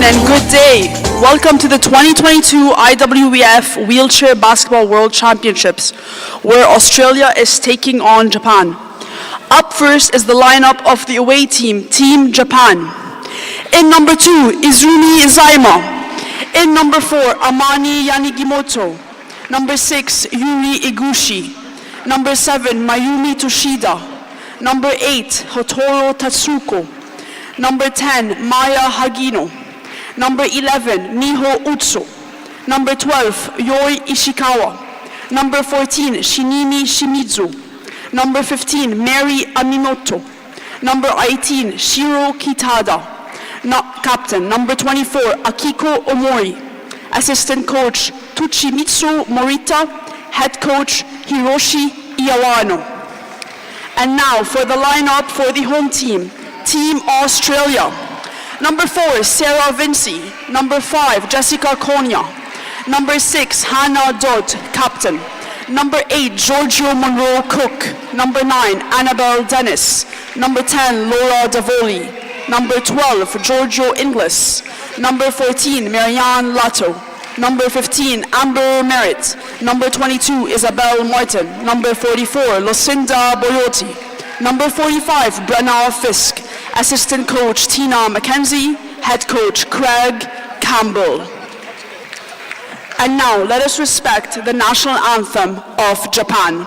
gentlemen, good day. Welcome to the 2022 IWBF Wheelchair Basketball World Championships, where Australia is taking on Japan. Up first is the lineup of the away team, Team Japan. In number 2, Izumi Izaima. In number 4, Amani Yanagimoto. Number 6, Yuri Iguchi. Number 7, Mayumi Toshida. Number 8, Hotaru Tatsuko. Number 10, Maya Hagino. Number 11, Miho Utsu. Number 12, Yoi Ishikawa. Number 14, Shinimi Shimizu. Number 15, Mary Aminoto. Number 18, Shiro Kitada. Captain. Number 24, Akiko Omori. Assistant coach, Tuchimitsu Morita. Head coach, Hiroshi Iwano. And now for the lineup for the home team, Team Australia. Number 4, Sarah Vinci. Number 5, Jessica Konya. Number 6, Hannah Dodd, captain. Number 8, Giorgio Monroe Cook. Number 9, Annabelle Dennis. Number 10, Laura Davoli. Number 12, Giorgio Inglis. Number 14, Marianne Lato. Number 15, Amber Merritt. Number 22, Isabel Martin. Number 44, Lucinda Boyotti. Number 45, Brenna Fisk. Assistant coach, Tina McKenzie. Head coach, Craig Campbell. And now, let us respect the national anthem of Japan.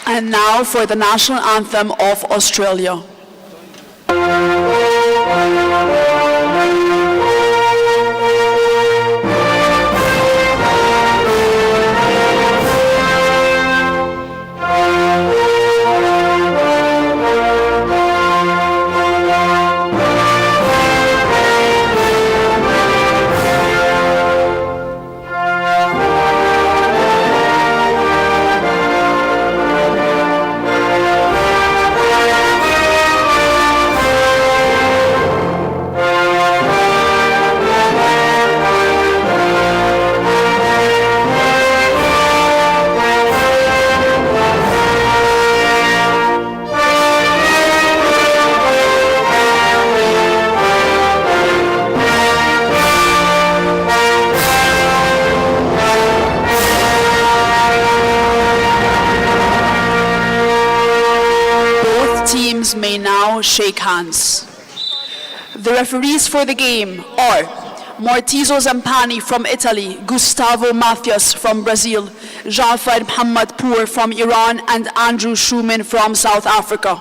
And now for the national anthem of Australia. May now shake hands. The referees for the game are Martizo Zampani from Italy, Gustavo Mathias from Brazil, Jafar Mohammadpour from Iran, and Andrew Schumann from South Africa.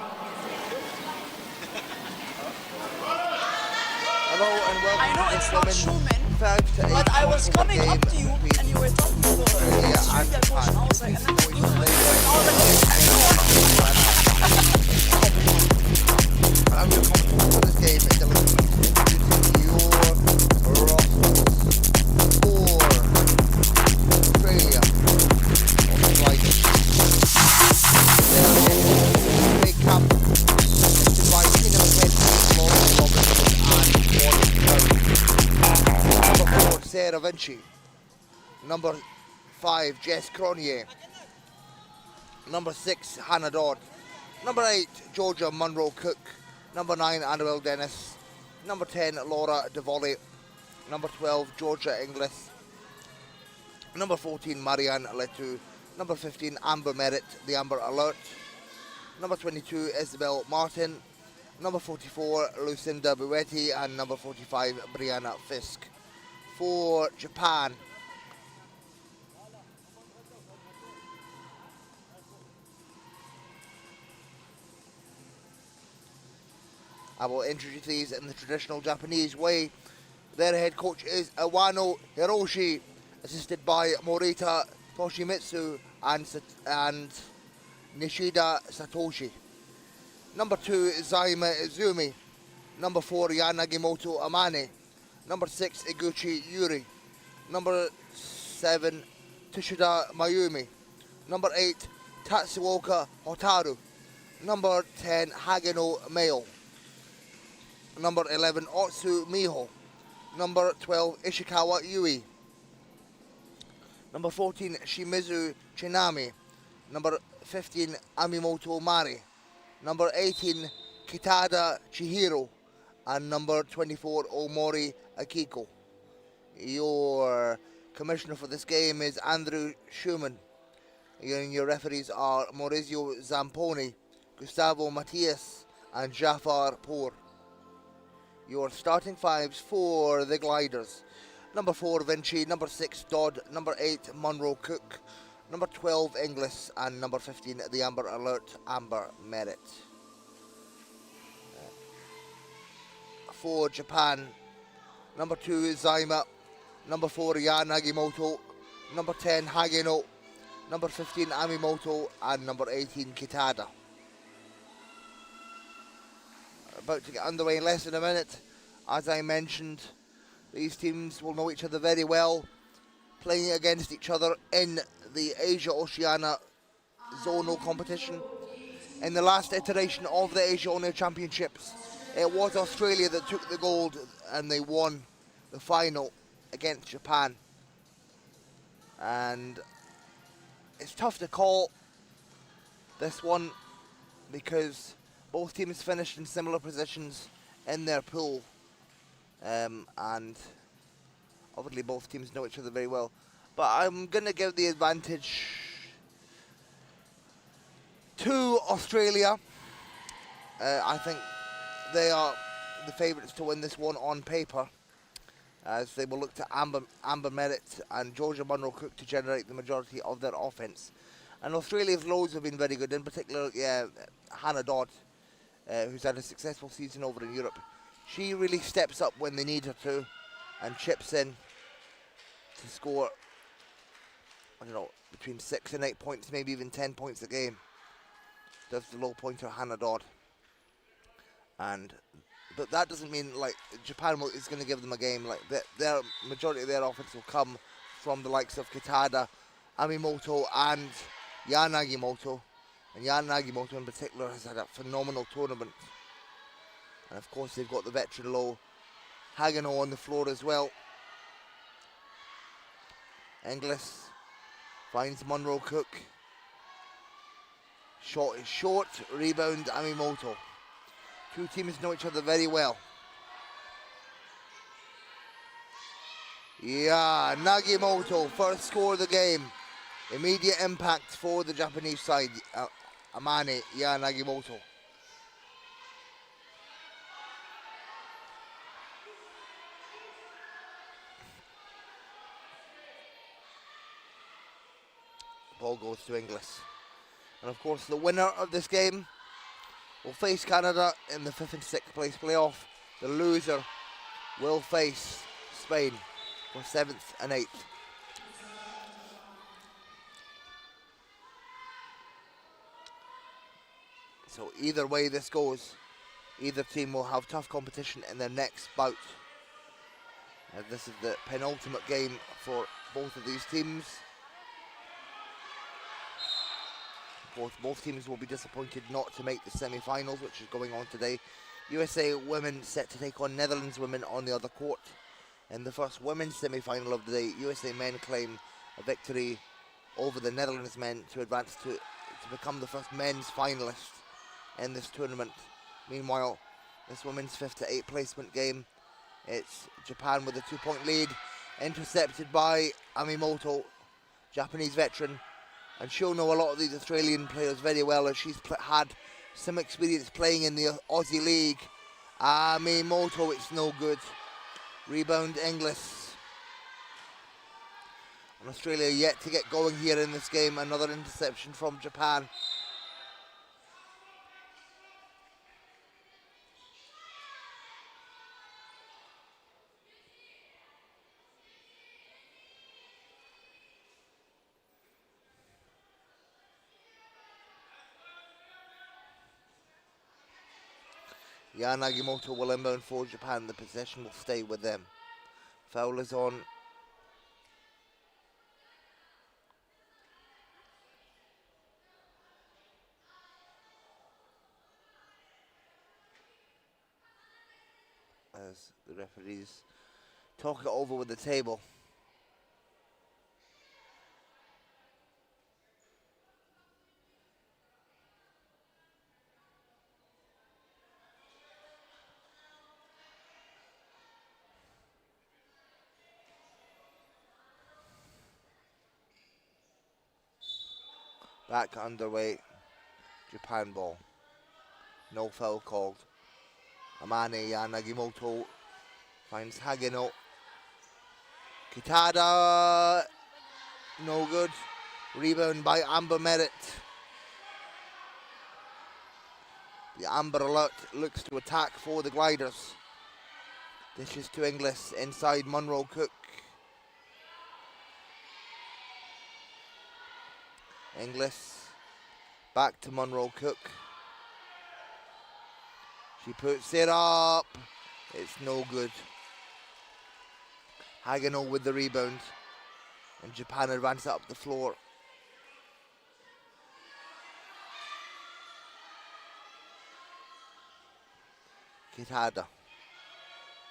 Hello and welcome. I know it's not Schumann, but I was coming up to you and you were talking to her. I was like, I'm going to come to this game and introducing your rosters for Australia on the right. Big Cup hosted by Tina McKenzie, Lauren Robinson and Warren Curry. Number 4, Sarah Vinci. Number 5, Jess Cronje. Number 6, Hannah Dodd. Number 8, Georgia Monroe Cook. Number 9, Annabelle Dennis. Number 10, Laura DeVolly. Number 12, Georgia Inglis. Number 14, Marianne Letu. Number 15, Amber Merritt, the Amber Alert. Number 22, Isabel Martin. Number 44, Lucinda Buetti. And number 45, Brianna Fisk. For Japan, I will introduce these in the traditional Japanese way. Their head coach is Iwano Hiroshi, assisted by Morita Toshimitsu and Nishida Satoshi. Number 2, Zaima Izumi. Number 4, Yanagimoto Amane. Number 6, Iguchi Yuri. Number 7, Tsushida Mayumi. Number 8, Tatsuoka Hotaru. Number 10, Hageno Mayo. Number 11, Otsu Miho. Number 12, Ishikawa Yui. Number 14, Shimizu Chinami. Number 15, Amimoto Mari. Number 18, Kitada Chihiro. And number 24, Omori Akiko. Your commissioner for this game is Andrew Schumann. Your referees are Maurizio Zamponi, Gustavo Matias, and Jafar Pour. Your starting fives for the gliders: number 4, Vinci. Number 6, Dodd. Number 8, Monroe Cook. Number 12, Inglis. And number 15, the Amber Alert, Amber Merritt. For Japan, number 2, Zaima. Number 4, Yanagimoto. Number 10, Hageno. Number 15, Amimoto. And number 18, Kitada. About to get underway in less than a minute. As I mentioned, these teams will know each other very well, playing against each other in the Asia-Oceania zonal competition. In the last iteration of the Asia-Oceania Championships, it was Australia that took the gold and they won the final against Japan. And it's tough to call this one because both teams finished in similar positions in their pool, and obviously both teams know each other very well. But I'm going to give the advantage to Australia. I think they are the favourites to win this one on paper, as they will look to Amber Merritt and Georgia Monroe Cook to generate the majority of their offence. And Australia's lows have been very good, in particular Hannah Dodd, who's had a successful season over in Europe. She really steps up when they need her to and chips in to score, I don't know, between 6 and 8 points, maybe even 10 points a game. Does the low pointer Hannah Dodd. But that doesn't mean like Japan is going to give them a game. Like their majority of their offense will come from the likes of Kitada, Amimoto, and Yanagimoto. And Yanagimoto in particular has had a phenomenal tournament. And of course they've got the veteran low Hageno on the floor as well. Inglis finds Monroe Cook. Shot is short, rebound Amimoto. Two teams know each other very well. Yeah, Nagimoto, first score of the game. Immediate impact for the Japanese side. Amane, Nagimoto. Ball goes to Inglis. And of course the winner of this game will face Canada in the 5th and 6th place playoff. The loser will face Spain for 7th and 8th. So either way this goes, either team will have tough competition in their next bout. This is the penultimate game for both of these teams. Both teams will be disappointed not to make the semi-finals, which is going on today. USA women set to take on Netherlands women on the other court. In the first women's semi-final of the day, USA men claim a victory over the Netherlands men to advance to to become the first men's finalist in this tournament. Meanwhile, this women's 5th to 8th placement game, it's Japan with a 2-point lead, intercepted by Amimoto, Japanese veteran, and she'll know a lot of these Australian players very well as she's had some experience playing in the Aussie League. Amimoto, it's no good. Rebound Inglis. And Australia yet to get going here in this game. Another interception from Japan. Yanagimoto will inbound for Japan. The possession will stay with them. Foul is on. As the referees talk it over with the table. Back underway, Japan ball. No foul called. Amane Yanagimoto finds Hagino. Kitada, no good. Rebound by Amber Merritt. The Amber Alert looks to attack for the Gliders. Dishes to Inglis inside Monroe Cook. Inglis back to Monroe Cook. She puts it up. It's no good. Hagino with the rebound. And Japan advance up the floor. Kitada.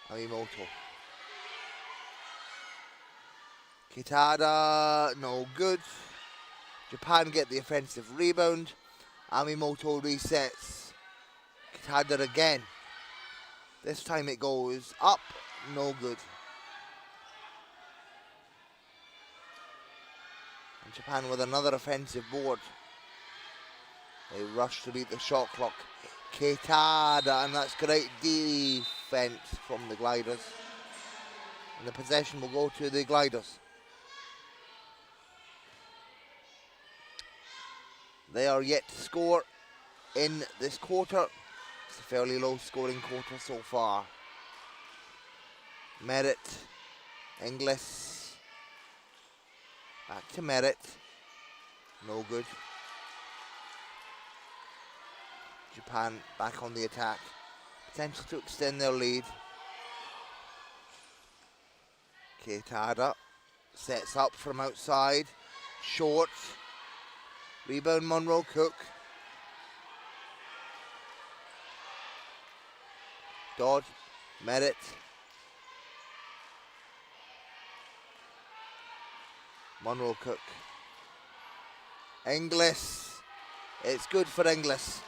Amimoto. Kitada, no good. Japan get the offensive rebound. Amimoto resets. Kitada again. This time it goes up. No good. And Japan with another offensive board. They rush to beat the shot clock. Kitada, and that's great defense from the Gliders. And the possession will go to the Gliders. They are yet to score in this quarter. It's a fairly low scoring quarter so far. Merritt, Inglis, back to Merritt, no good. Japan back on the attack, potential to extend their lead. Kitada sets up from outside, short. Rebound Monroe Cook. Dodd, Merritt. Monroe Cook. Inglis. It's good for Inglis.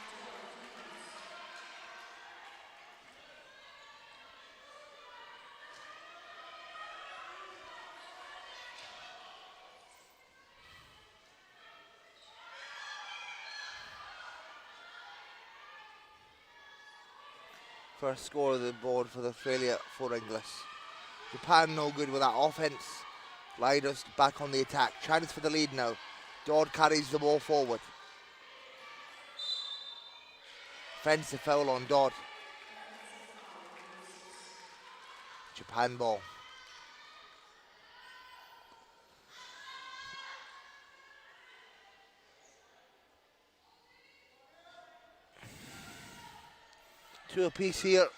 First score of the board for Australia for Inglis. Japan no good with that offense. Gliders back on the attack. Chance for the lead now. Dodd carries the ball forward. Offensive foul on Dodd. Japan ball. Two apiece here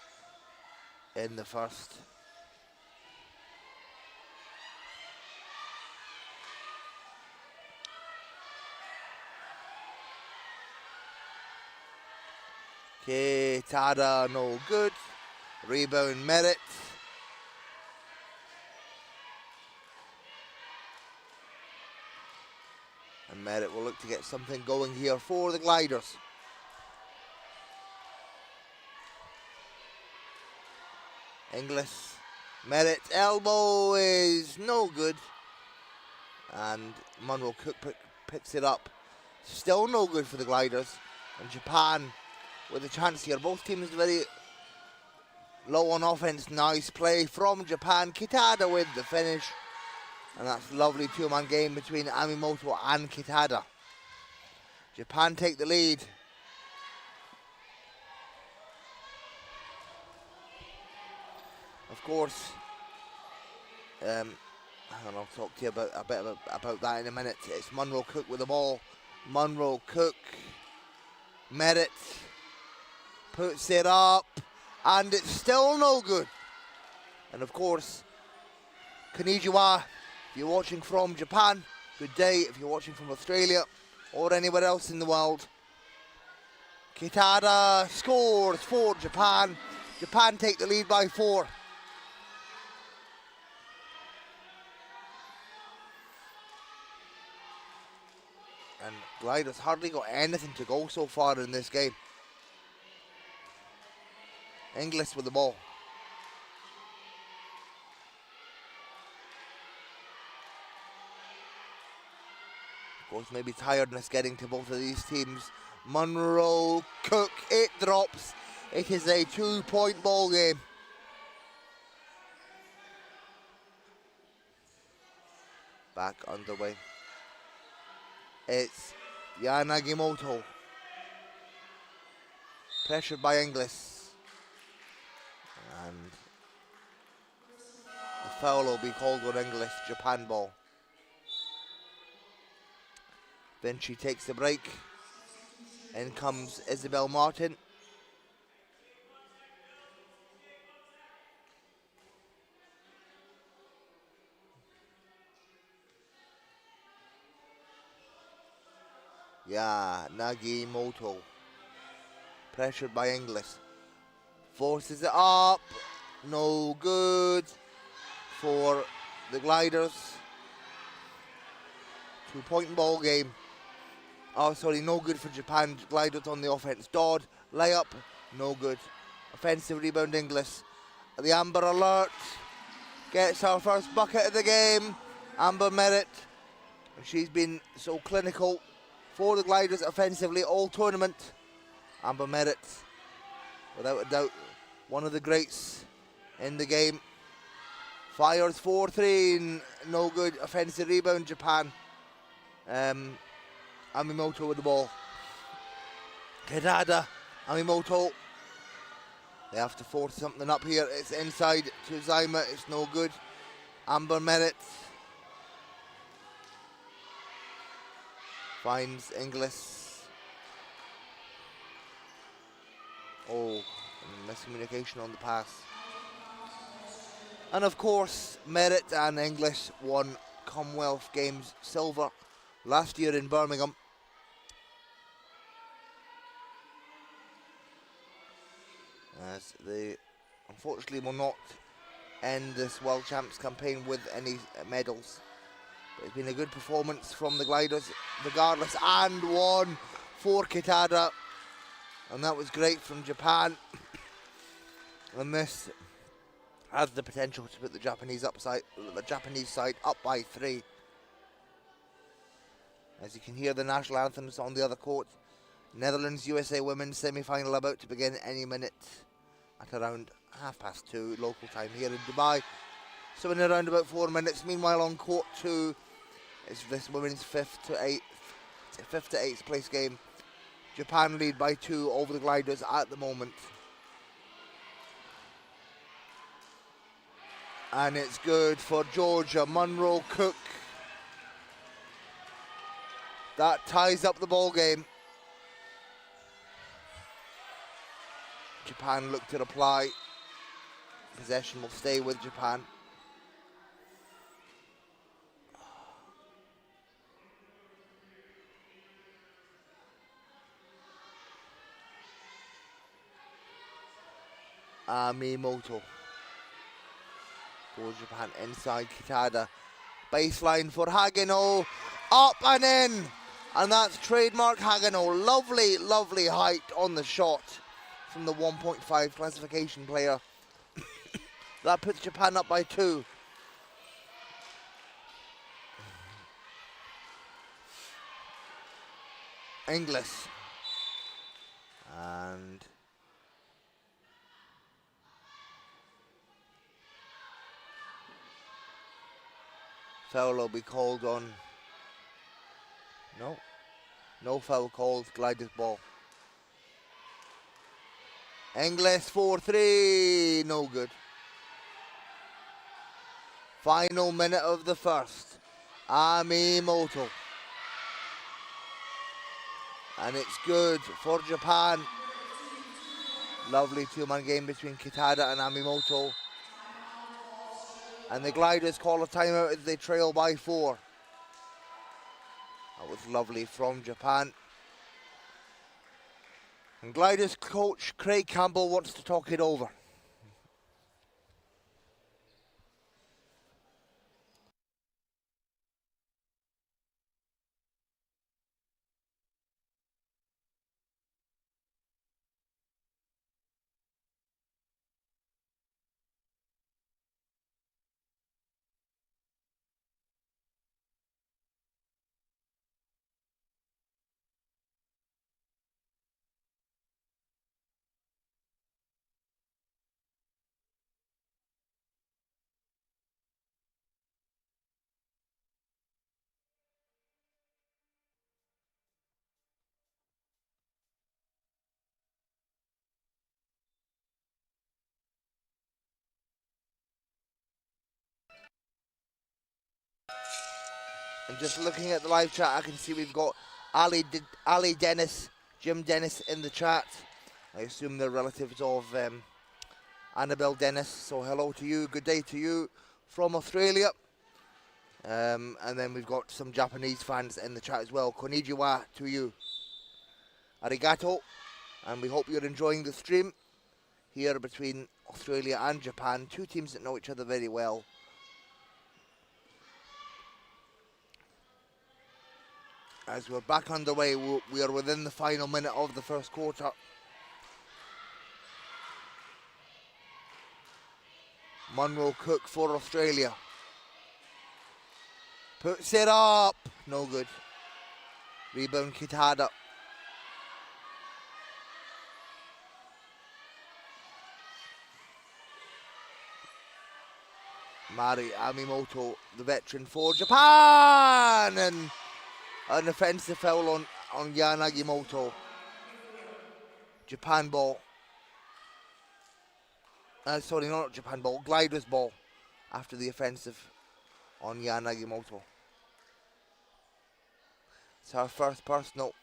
in the first. Kitada no good. Rebound Merritt. And Merritt will look to get something going here for the Gliders. Inglis. Merritt's elbow is no good. And Munro Cook picks it up. Still no good for the Gliders. And Japan with a chance here. Both teams very low on offense. Nice play from Japan. Kitada with the finish. And that's a lovely two-man game between Amimoto and Kitada. Japan take the lead. Of course, and I'll talk to you about that in a minute. It's Munro Cook with the ball. Munro Cook, Merritt puts it up, and it's still no good. And of course, Konnichiwa, if you're watching from Japan, good day. If you're watching from Australia or anywhere else in the world, Kitada scores for Japan. Japan take the lead by 4. And Gliders hardly got anything to go so far in this game. Inglis with the ball. Of course, maybe tiredness getting to both of these teams. Munro Cook, it drops. It is a 2-point ball game. Back underway. It's Yanagimoto. Pressured by Inglis. And the foul will be called on Inglis. Japan ball. Vinci takes the break. In comes Isabel Martin. Yeah, Nagimoto. Pressured by Inglis. Forces it up. No good for the Gliders. 2-point ball game. Oh, sorry, no good for Japan. Gliders on the offense. Dodd, layup, no good. Offensive rebound, Inglis. The Amber Alert gets her first bucket of the game. Amber Merritt. She's been so clinical for the Gliders offensively all tournament. Amber Merritt, without a doubt, one of the greats in the game. Fires 4-3, no good. Offensive rebound, Japan. Amimoto with the ball. Kitada, Amimoto. They have to force something up here. It's inside to Zaima, it's no good. Amber Merritt finds Inglis. Oh, miscommunication on the pass. And of course, Merritt and Inglis won Commonwealth Games silver last year in Birmingham. As they unfortunately will not end this World Champs campaign with any medals. But it's been a good performance from the Gliders regardless, and one for Kitada. And that was great from Japan. And this has the potential to put the Japanese side up by 3. As you can hear, the national anthems on the other court. Netherlands USA women's semi-final about to begin any minute at around 2:30 local time here in Dubai. So in around about 4 minutes. Meanwhile, on court 2, it's this women's 5th to 8th place game. Japan lead by 2 over the Gliders at the moment. And it's good for Georgia. Munro Cook. That ties up the ball game. Japan look to reply. Possession will stay with Japan. Amimoto for Japan inside Kitada. Baseline for Hagino. Up and in And that's trademark Hagano. Lovely, lovely height on the shot from the 1.5 classification player. That puts Japan up by 2. Inglis. And foul will be called on. No foul called. Gliders ball. Inglis 4-3. No good. Final minute of the first. Amimoto. And it's good for Japan. Lovely two-man game between Kitada and Amimoto. And the Gliders call a timeout as they trail by 4. That was lovely from Japan. And Gliders coach Craig Campbell wants to talk it over. And just looking at the live chat, I can see we've got Ali Dennis, Jim Dennis in the chat. I assume they're relatives of Annabelle Dennis. So hello to you, good day to you from Australia. And then we've got some Japanese fans in the chat as well. Konnichiwa to you. Arigato. And we hope you're enjoying the stream here between Australia and Japan. Two teams that know each other very well. As we're back underway, we are within the final minute of the first quarter. Munro Cook for Australia. Puts it up. No good. Rebound Kitada. Mari Amimoto, the veteran for Japan. And an offensive foul on Yanagimoto. Japan ball. Sorry, not Japan ball. Gliders ball after the offensive on Yanagimoto. It's our first personal.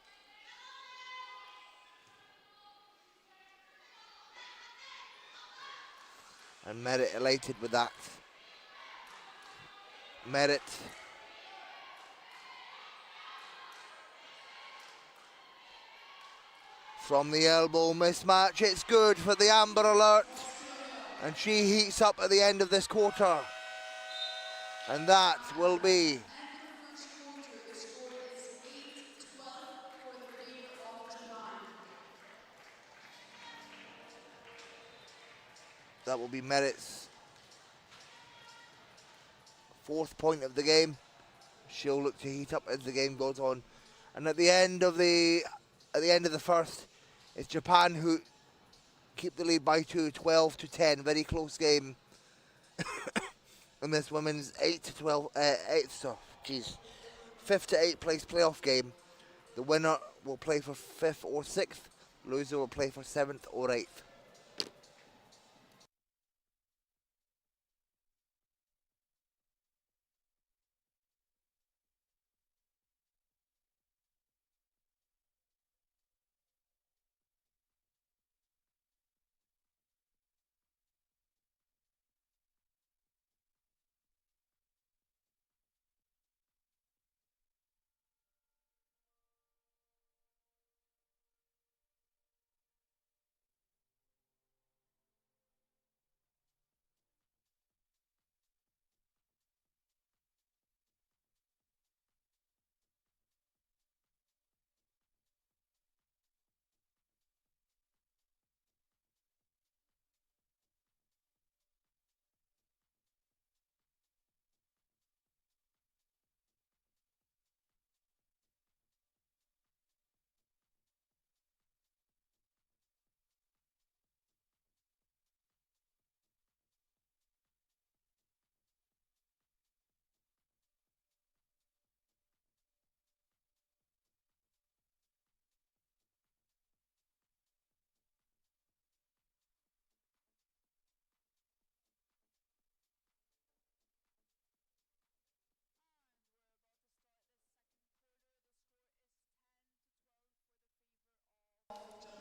And Merritt elated with that. Merritt. From the elbow mismatch, it's good for the Amber Alert. And she heats up at the end of this quarter. And that will be Merritt's 4th point of the game. She'll look to heat up as the game goes on. And at the end of the first, it's Japan who keep the lead by 2, 12-10. Very close game. In this women's 5th to 8th place playoff game. The winner will play for 5th or 6th. Loser will play for 7th or 8th.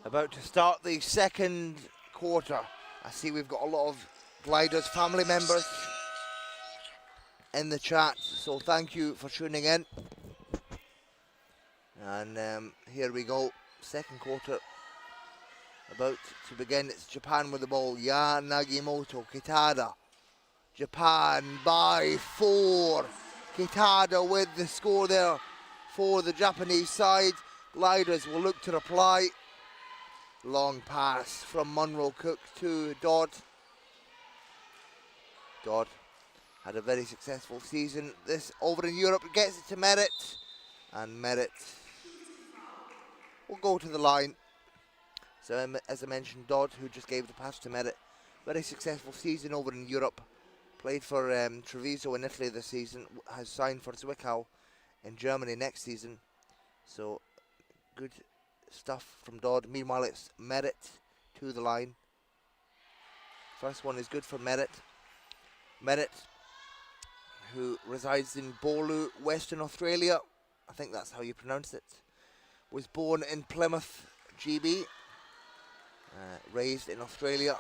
About to start the second quarter. I see we've got a lot of Gliders family members in the chat, so thank you for tuning in. And here we go, second quarter about to begin. It's Japan with the ball. Ya Nagimoto, Kitada. Japan by 4. Kitada with the score there for the Japanese side. Gliders will look to reply. Long pass from Munro Cook to Dodd. Dodd had a very successful season. This over in Europe, gets it to Merritt. And Merritt will go to the line. So as I mentioned, Dodd, who just gave the pass to Merritt, very successful season over in Europe. Played for Treviso in Italy this season, has signed for Zwickau in Germany next season. So good stuff from Dodd. Meanwhile, it's Merritt to the line. First one is good for Merritt. Merritt, who resides in Bolu, Western Australia. I think that's how you pronounce it. Was born in Plymouth, GB. Raised in Australia.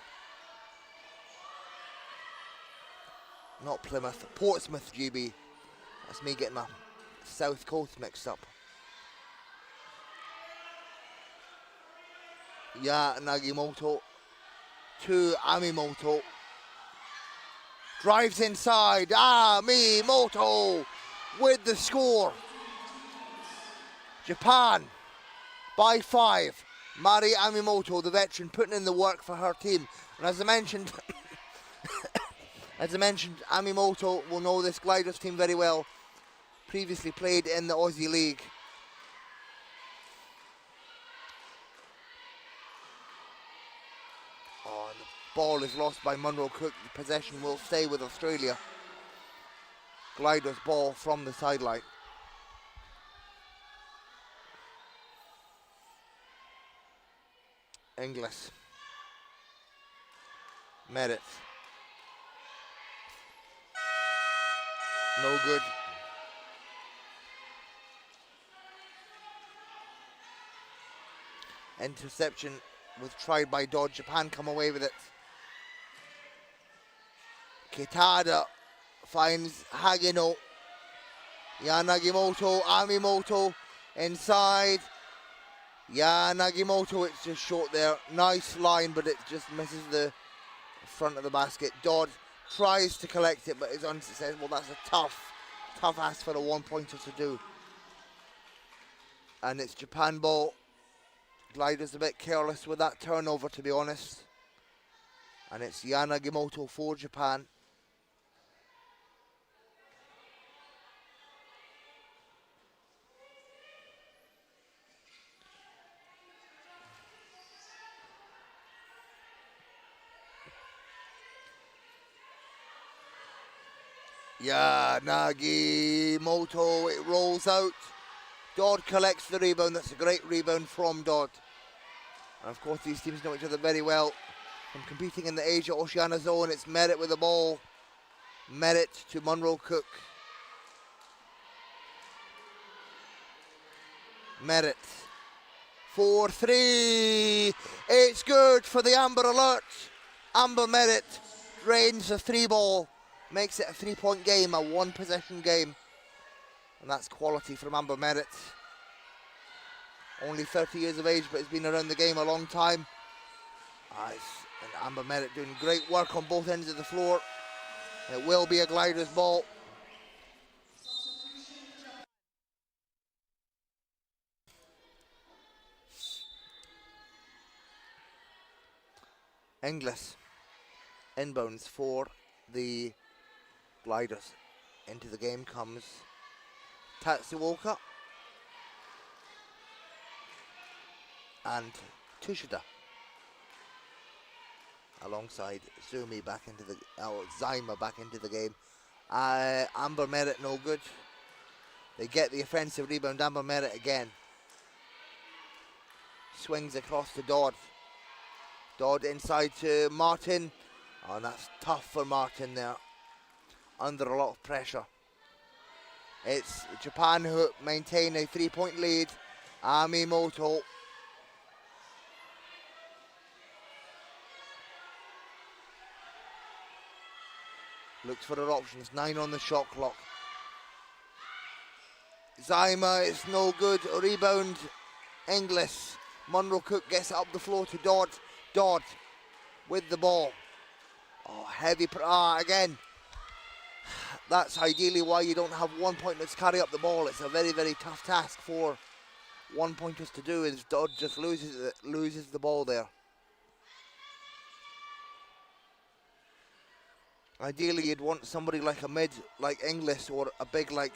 Not Plymouth, Portsmouth, GB. That's me getting my South Coast mixed up. Ya Nagimoto to Amimoto. Drives inside. Amimoto with the score. Japan by 5. Mari Amimoto, the veteran, putting in the work for her team. And as I mentioned, Amimoto will know this Gliders team very well. Previously played in the Aussie League. Oh, and the ball is lost by Munro Cook. The possession will stay with Australia. Gliders ball from the sideline. Inglis. Merritt. No good. Interception was tried by Dodd. Japan come away with it. Kitada finds Hagino. Ya Nagimoto, Amimoto inside. Ya Nagimoto, it's just short there. Nice line, but it just misses the front of the basket. Dodd tries to collect it, but is unsuccessful. That's a tough ask for a one-pointer to do. And it's Japan ball. Gliders a bit careless with that turnover, to be honest. And it's Ya Nagimoto for Japan. Ya Nagimoto, it rolls out. Dodd collects the rebound. That's a great rebound from Dodd. And of course these teams know each other very well from competing in the Asia Oceania zone. It's Merritt with the ball. Merritt to Munro Cook. Merritt for 3. It's good for the Amber Alert. Amber Merritt drains the 3 ball. Makes it a 3-point game, a 1-possession game. And that's quality from Amber Merritt. Only 30 years of age, but has been around the game a long time. And Amber Merritt doing great work on both ends of the floor. It will be a Gliders ball. Inglis inbounds for the Gliders. Into the game comes Tatsuoka and Tushida alongside Zumi back into the Zyma back into the game. Amber Merritt no good. They get the offensive rebound. Amber Merritt again swings across to Dodd. Dodd inside to Martin. Oh, and that's tough for Martin there. Under a lot of pressure. It's Japan who maintain a 3-point lead. Amimoto Looks for her options. 9 on the shot clock. Zyma, it's no good. Rebound, Inglis. Monroe Cook gets it up the floor to Dodd. Dodd with the ball. Oh, heavy. Again. That's ideally why you don't have one-pointers carry up the ball. It's a very, very tough task for one-pointers to do, is Dodd just loses the ball there. Ideally, you'd want somebody like a mid, like Inglis, or a big like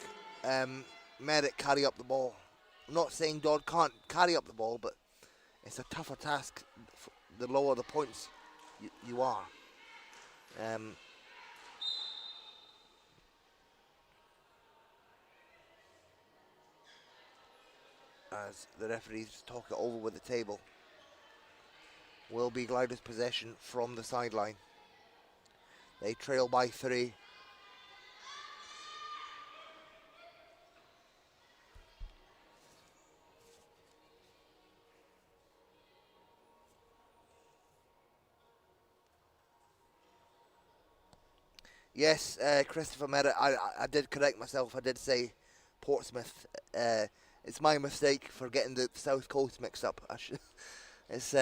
Merritt carry up the ball. I'm not saying Dodd can't carry up the ball, but it's a tougher task the lower the points you are. As the referees talk it over with the table. Will be Gliders' possession from the sideline. They trail by 3. Yes, Christopher Merritt, I did correct myself. I did say Portsmouth. It's my mistake for getting the South Coast mixed up. It's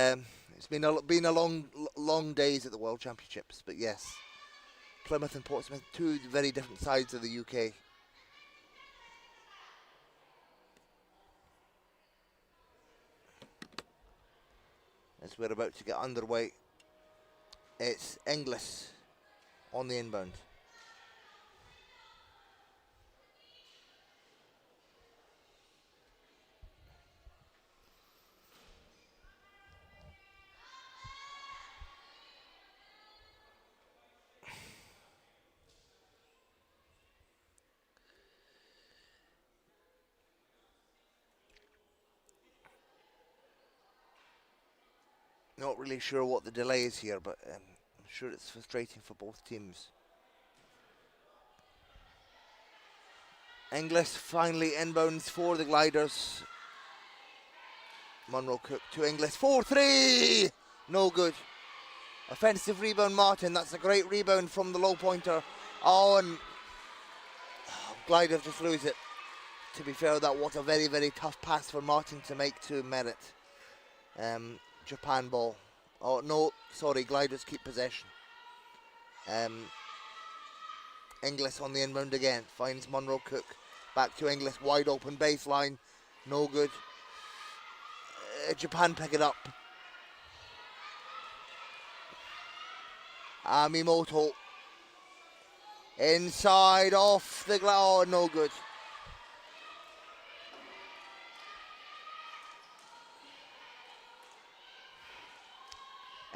been a long days at the World Championships, but yes, Plymouth and Portsmouth, two very different sides of the UK. As we're about to get underway, it's Inglis on the inbound. Not really sure what the delay is here, but I'm sure it's frustrating for both teams. Inglis finally inbounds for the Gliders. Monroe Cook to Inglis. 4-3! No good. Offensive rebound, Martin. That's a great rebound from the low pointer. Oh, and Gliders just lose it. To be fair, that was a very, very tough pass for Martin to make to Merritt. Japan ball. Oh, no, sorry, Gliders keep possession. Inglis on the inbound again. Finds Monroe Cook. Back to Inglis. Wide open baseline. No good. Japan pick it up. Amimoto. Inside, off the glass. Oh, no good.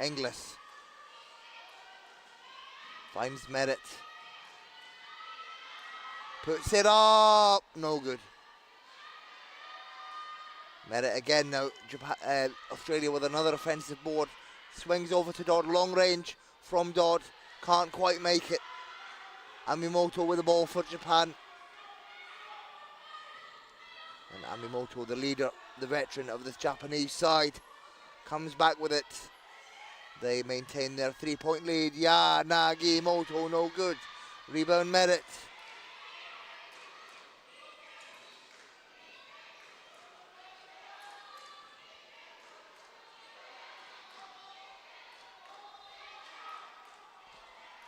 Inglis. Finds Merritt. Puts it up. No good. Merritt again now. Australia with another offensive board. Swings over to Dodd. Long range from Dodd. Can't quite make it. Amimoto with the ball for Japan. And Amimoto, the leader, the veteran of this Japanese side, comes back with it. They maintain their 3-point lead. Yeah, Nagimoto, no good. Rebound Merritt.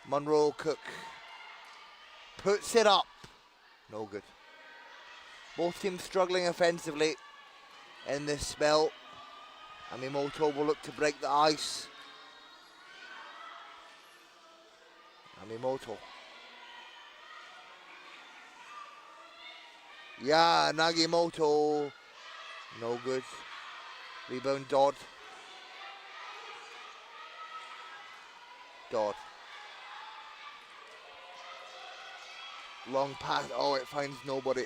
Monroe Cook puts it up. No good. Both teams struggling offensively in this spell. Amimoto will look to break the ice. Amimoto. Yeah, Nagimoto. No good. Rebound Dodd. Dodd. Long pass. Oh, it finds nobody.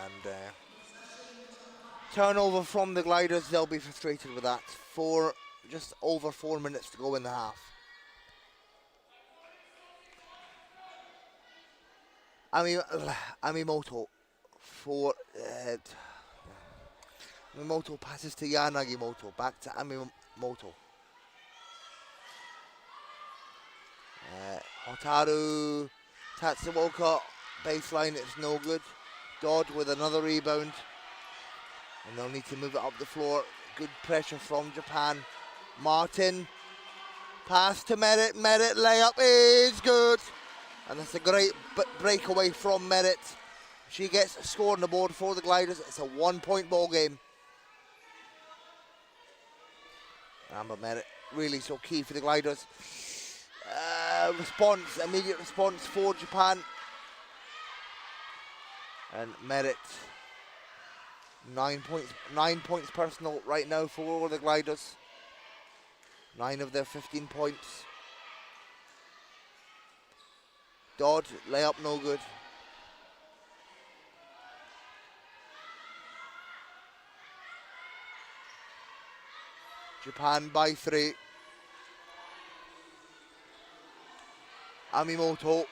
And turnover from the Gliders. They'll be frustrated with that. Just over 4 minutes to go in the half. Amimoto Amimoto passes to Yanagimoto. Back to Amimoto. Hotaru Tatsuoka, baseline, it's no good. Dodd with another rebound. And they'll need to move it up the floor. Good pressure from Japan. Martin, pass to Merritt. Merritt layup is good. And that's a great breakaway from Merritt. She gets a score on the board for the Gliders. It's a 1-point ball game. Amber Merritt, really so key for the Gliders. Immediate response for Japan. And Merritt, 9 points personal right now for the Gliders. 9 of their 15 points. Dodd, layup no good. Japan by 3. Amimoto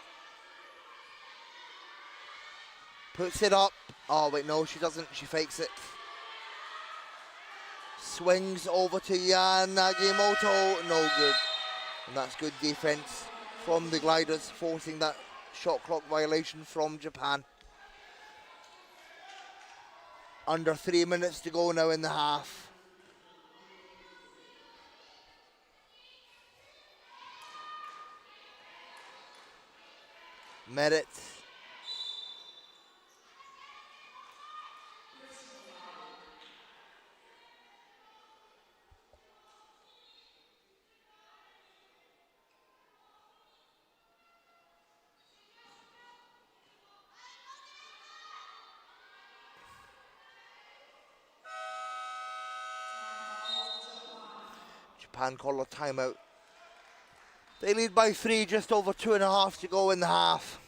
puts it up. Oh wait, no, she doesn't. She fakes it. Swings over to Yan Nagimoto. No good. And that's good defense from the Gliders, forcing that shot clock violation from Japan. Under 3 minutes to go now in the half. Merritt. Japan call a timeout. They lead by 3, just over 2.5 to go in the half.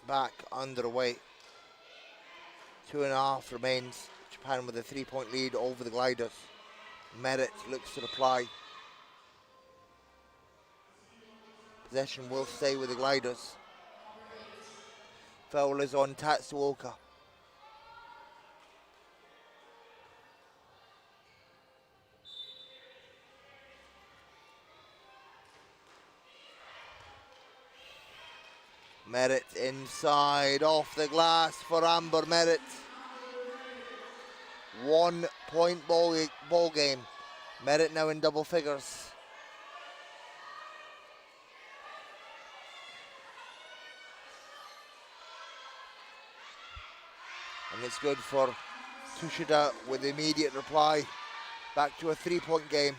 Back underway. 2.5 remains. Japan with a 3-point lead over the Gliders. Merritt looks to reply. Possession will stay with the Gliders. Foul is on Tatsuoka. Merritt inside, off the glass for Amber Merritt. 1-point ball game. Merritt now in double figures. And it's good for Tushida with immediate reply. Back to a 3-point game.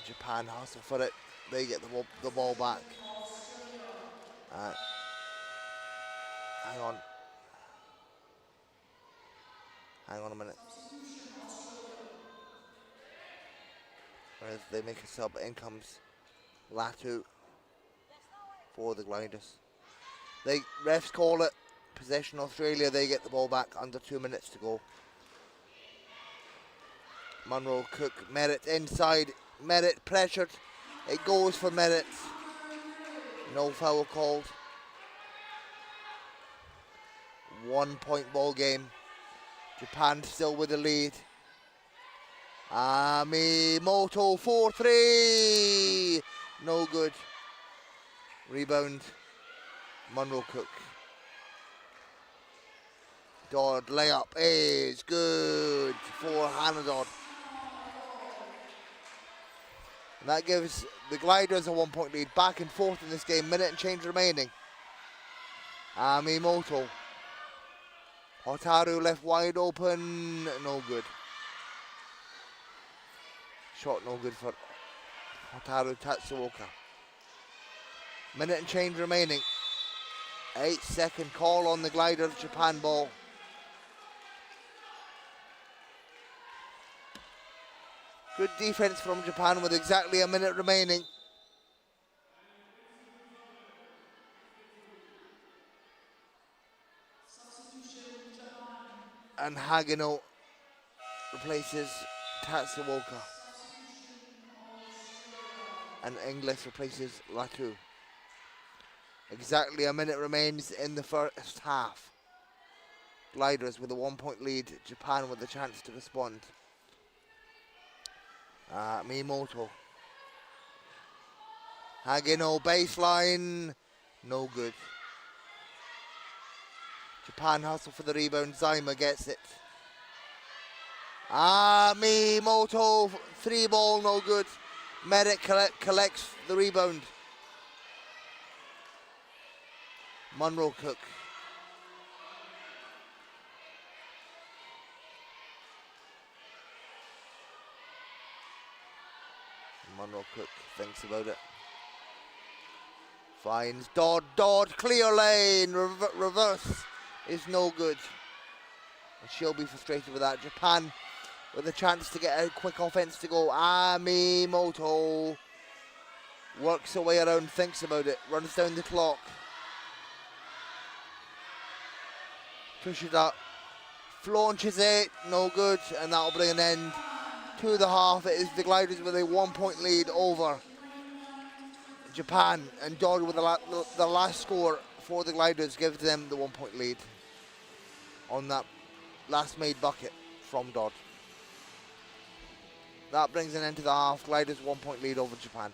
Japan hustle for it. They get the ball back. Hang on. Hang on a minute. As they make a sub, in comes Latu for the Gliders. They refs call it possession Australia. They get the ball back under 2 minutes to go. Munro, Cook, Merritt inside. Merritt pressured. It goes for Merritt. No foul called. 1 point ball game. Japan still with the lead. Amimoto 4-3. No good. Rebound. Monroe Cook. Dodd layup is good for Hannah Dodd. And that gives the Gliders a 1 point lead. Back and forth in this game. Minute and change remaining. Amimoto. Hotaru left wide open. No good. Shot no good for Hotaru Tatsuoka. Minute and change remaining. 8-second call on the Gliders. Japan ball. Good defense from Japan with exactly a minute remaining. And Hagino replaces Tatsuoka. And Inglis replaces Latu. Exactly a minute remains in the first half. Gliders with a 1 point lead. Japan with a chance to respond. Miyamoto. Hagino baseline. No good. Japan hustle for the rebound. Zaima gets it. Miyamoto. 3 ball. No good. Merritt collects the rebound. Monroe Cook. Monroe Cook thinks about it. Finds Dodd. Clear lane. Reverse is no good. And she'll be frustrated with that. Japan with a chance to get a quick offense to go. Amimoto works her way around, thinks about it, runs down the clock. Pushes up, flaunches it, no good, and that'll bring an end to the half. It is the Gliders with a 1 point lead over Japan, and Dodd with the last score for the Gliders gives them the 1 point lead on that last made bucket from Dodd. That brings an end to the half. Gliders 1 point lead over Japan.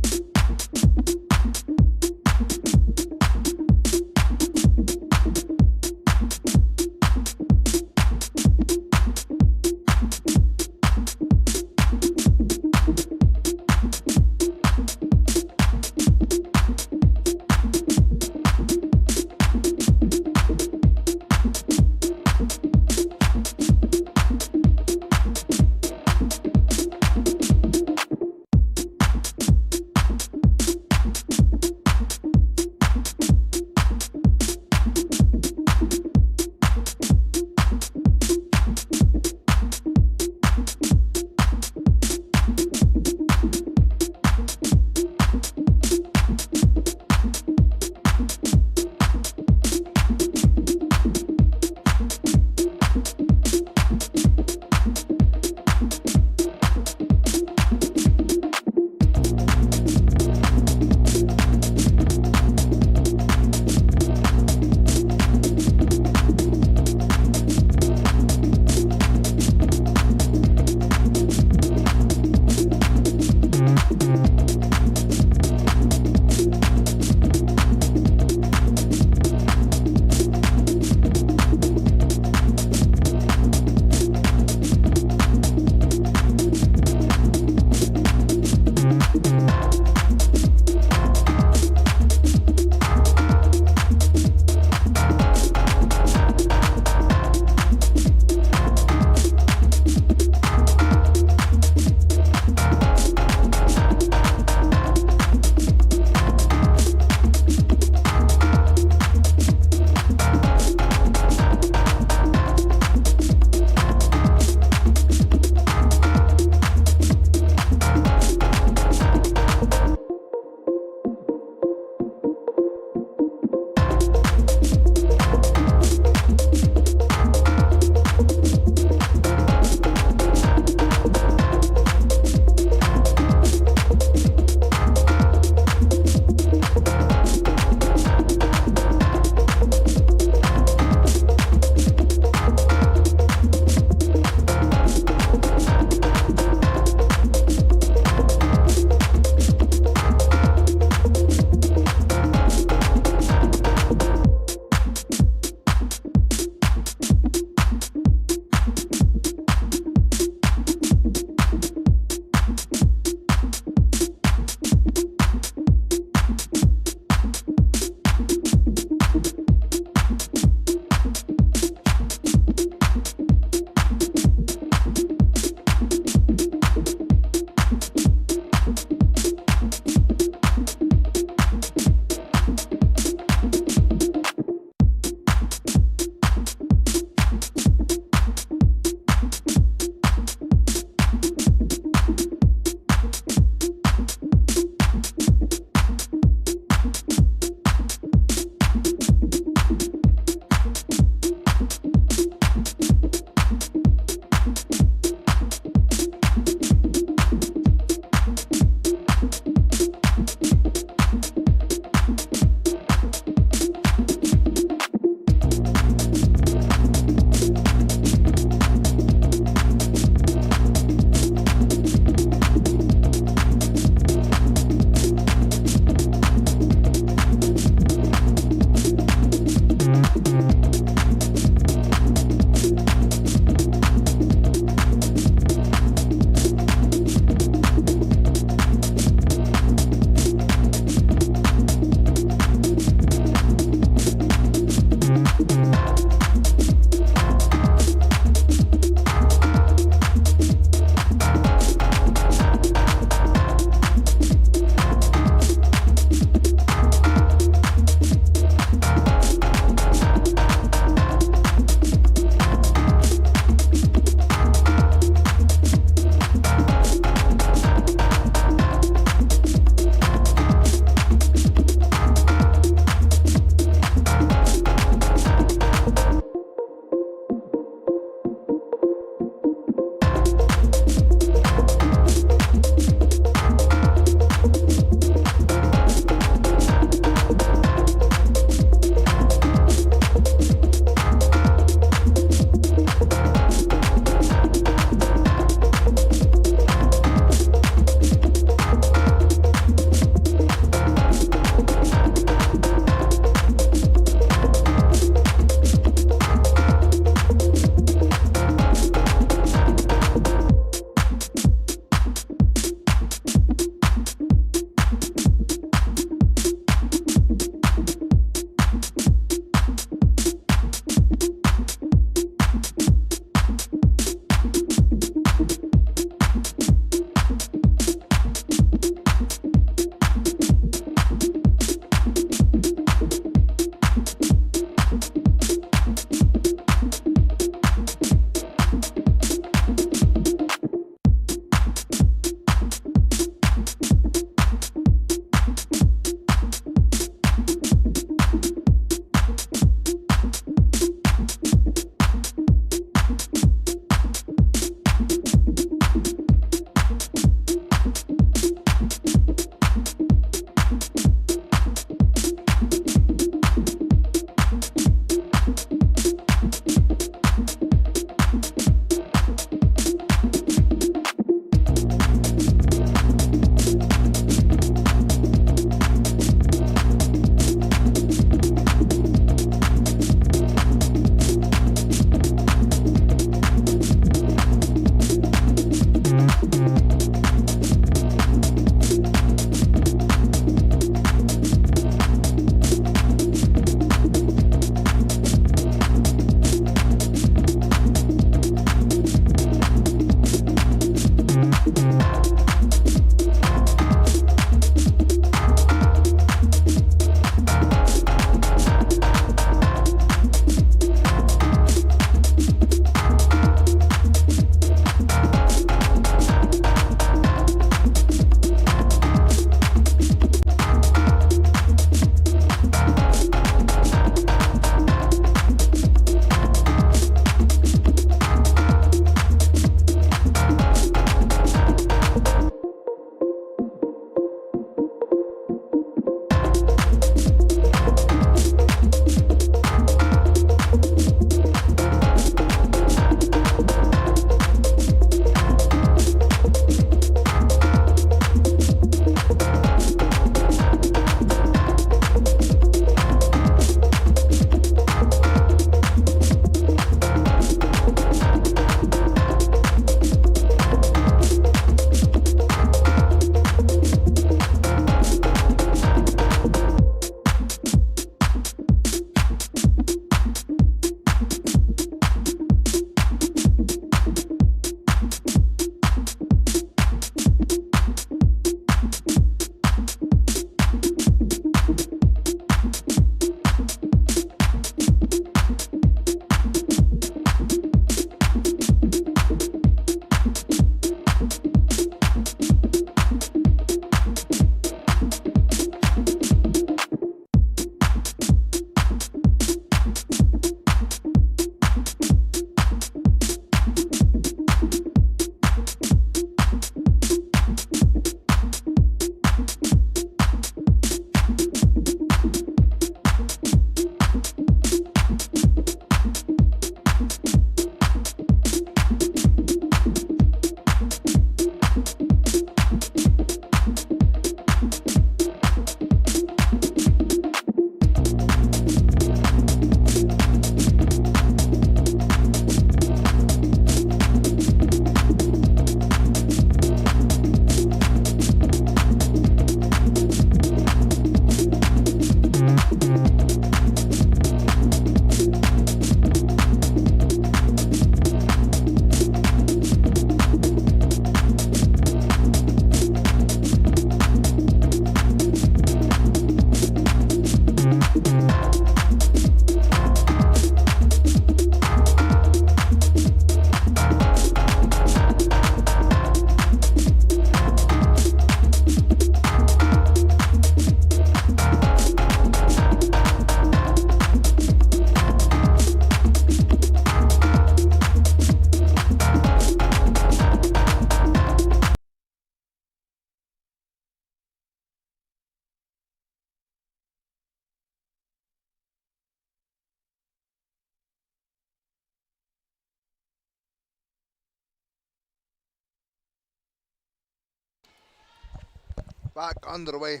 Back underway.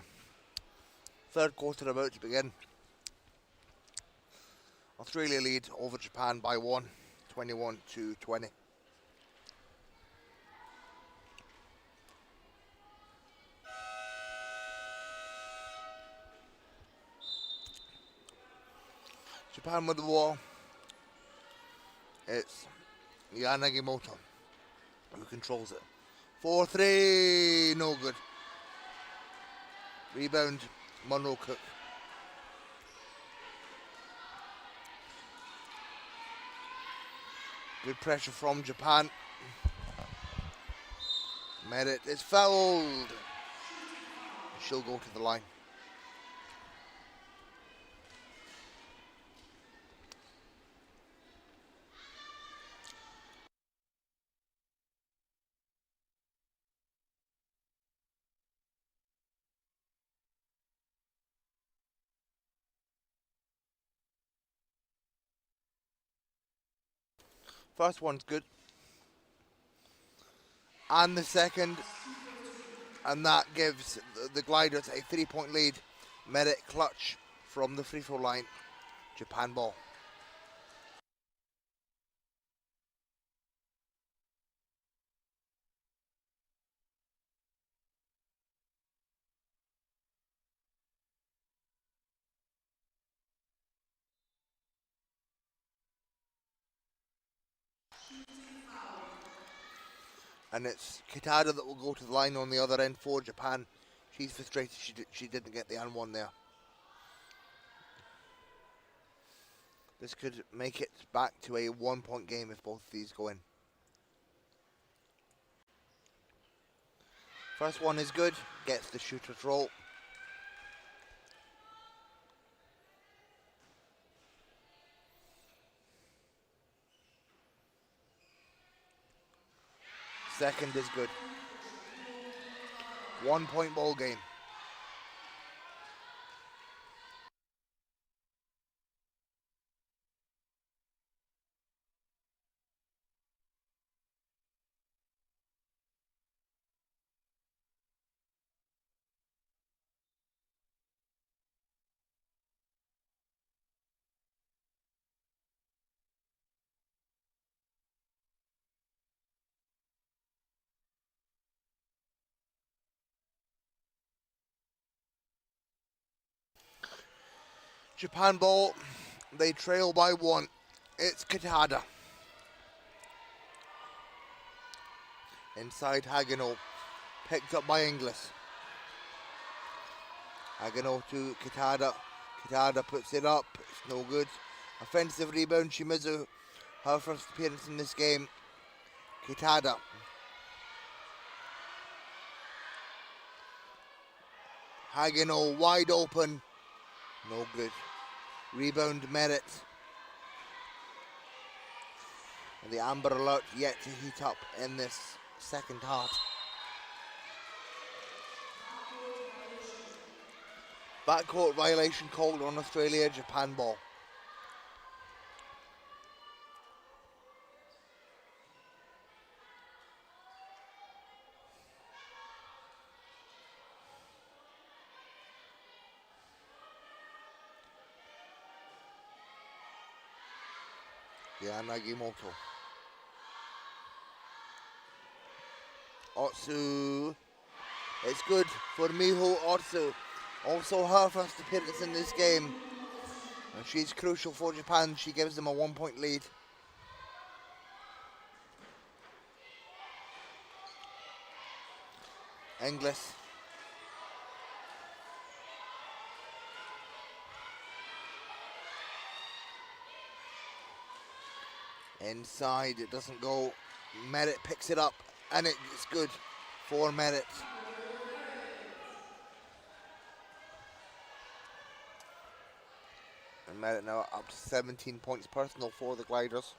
Third quarter about to begin. Australia lead over Japan by 1, 21-20. Japan with the ball. It's Yanagimoto who controls it. 4-3, no good. Rebound, Monroe Cook. Good pressure from Japan. Merritt is fouled. She'll go to the line. First one's good. And the second. And that gives the Gliders a 3-point lead. Merritt clutch from the free throw line. Japan ball. And it's Kitada that will go to the line on the other end for Japan. She's frustrated she didn't get the and one there. This could make it back to a 1-point game if both of these go in. First one is good, gets the shooter's roll. Second is good. 1-point ball game. Japan ball, they trail by 1. It's Kitada. Inside Hagino, picked up by Inglis. Hagino to Kitada. Kitada puts it up, it's no good. Offensive rebound, Shimizu, her first appearance in this game. Kitada. Hagino wide open, no good. Rebound Merritt. And the Amber Alert yet to heat up in this second half. Backcourt violation called on Australia, Japan ball. Yanagimoto. Otsu. It's good for Miho Otsu. Also her first appearance in this game. And she's crucial for Japan. She gives them a 1-point lead. Inglis. Inside, it doesn't go. Merritt picks it up, and it's good for Merritt. And Merritt now up to 17 points personal for the Gliders.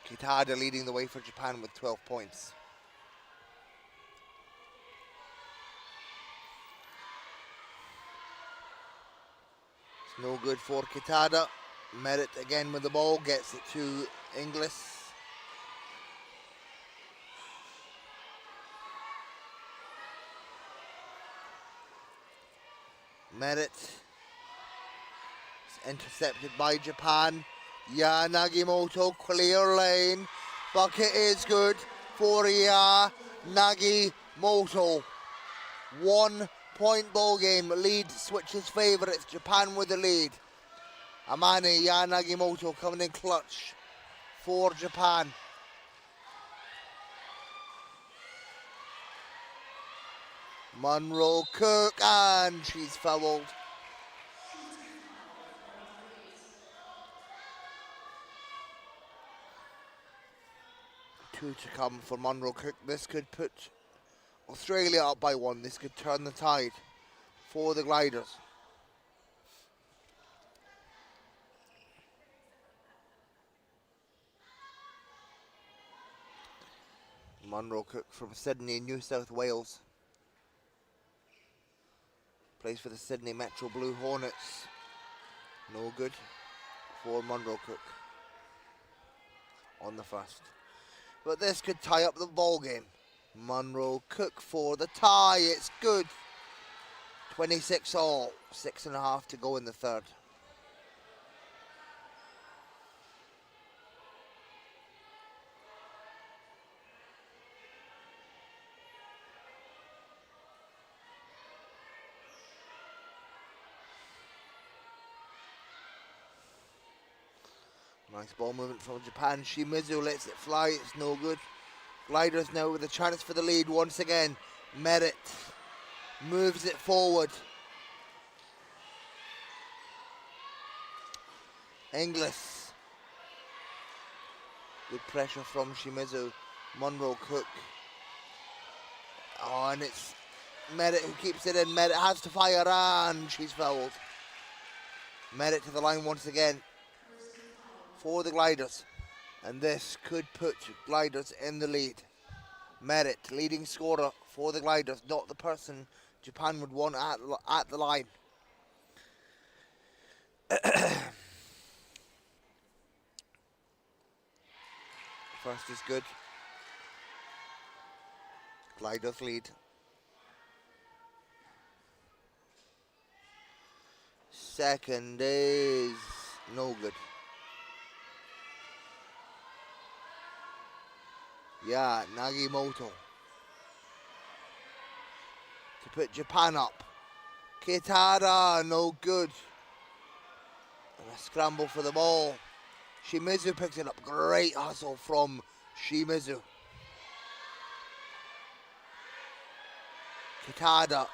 Kitada leading the way for Japan with 12 points. It's no good for Kitada. Merritt again with the ball, gets it to Inglis. Merit. It's intercepted by Japan. Ya Nagimoto, clear lane. Bucket is good for Ya Nagimoto. 1 point ball game. Lead switches favourites. Japan with the lead. Amane Ya Nagimoto coming in clutch for Japan. Monroe Cook, and she's fouled. Two to come for Monroe Cook. This could put Australia up by 1. This could turn the tide for the Gliders. Monroe Cook from Sydney, New South Wales. Plays for the Sydney Metro Blue Hornets. No good for Monroe Cook on the first. But this could tie up the ball game. Monroe Cook for the tie. It's good. 26 all. 6.5 to go in the third. Nice ball movement from Japan. Shimizu lets it fly. It's no good. Gliders now with a chance for the lead once again. Merit moves it forward. Inglis. Good pressure from Shimizu. Monroe Cook. Oh, and it's Merit who keeps it in. Merit has to fire, and she's fouled. Merit to the line once again for the Gliders, and this could put Gliders in the lead. Merit, leading scorer for the Gliders, not the person Japan would want at the line. First is good. Gliders lead. Second is no good. Yeah, Nagimoto to put Japan up. Kitara, no good. And a scramble for the ball. Shimizu picks it up. Great hustle from Shimizu. Kitada,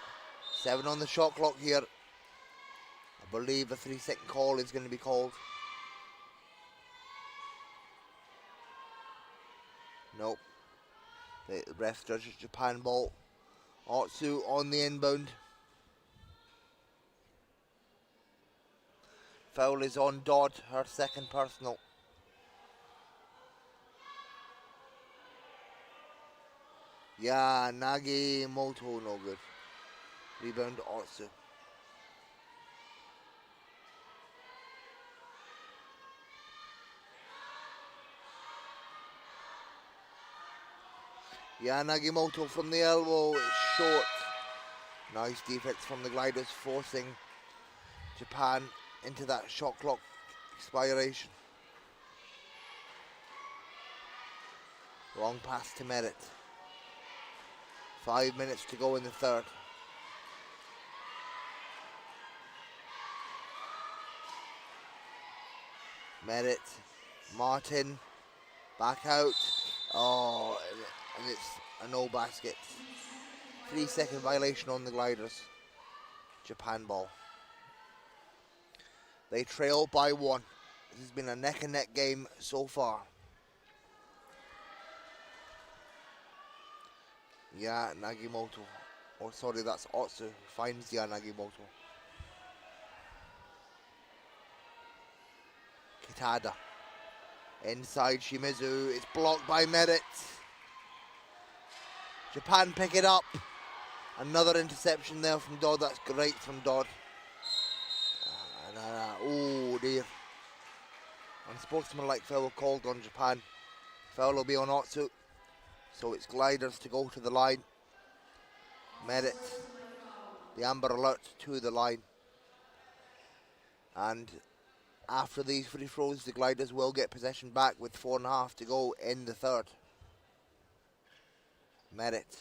7 on the shot clock here. I believe a 3-second call is going to be called. Nope. The ref judges Japan ball. Otsu on the inbound. Foul is on Dodd, her second personal. Yeah, Nagimoto, no good. Rebound Otsu. Yeah, Nagimoto from the elbow, it's short. Nice defense from the Gliders, forcing Japan into that shot clock expiration. Long pass to Merit. 5 minutes to go in the third. Merit, Martin, back out. Oh, and it's a no basket. 3-second violation on the Gliders. Japan ball. They trail by 1. This has been a neck and neck game so far. Yeah, Nagimoto. Oh, sorry, that's Otsu. Finds Ya Nagimoto. Kitada. Inside Shimizu. It's blocked by Merit. Japan pick it up. Another interception there from Dodd. That's great from Dodd. Oh dear. Unsportsmanlike foul called on Japan. Foul will be on Otsu. So it's Gliders to go to the line. Merit. The amber alert to the line. And after these free throws, the Gliders will get possession back with 4.5 to go in the third. Merritt,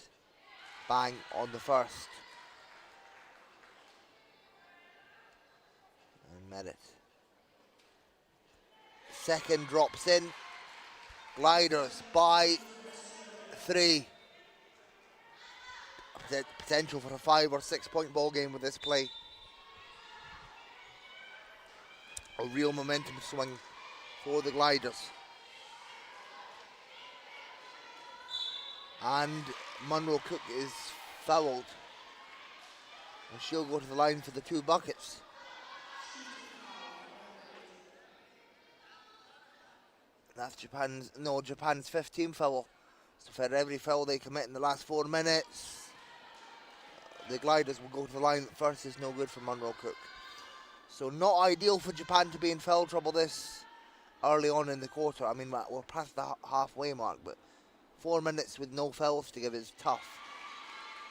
bang on the first. And Merritt. Second drops in. Gliders by 3. Potential for a 5 or 6 point ball game with this play. A real momentum swing for the Gliders. And Monroe Cook is fouled. And she'll go to the line for the 2 buckets. That's Japan's 15th foul. So for every foul they commit in the last 4 minutes, the Gliders will go to the line. First is no good for Monroe Cook. So not ideal for Japan to be in foul trouble this early on in the quarter. I mean, we're past the halfway mark, but 4 minutes with no fouls to give is tough.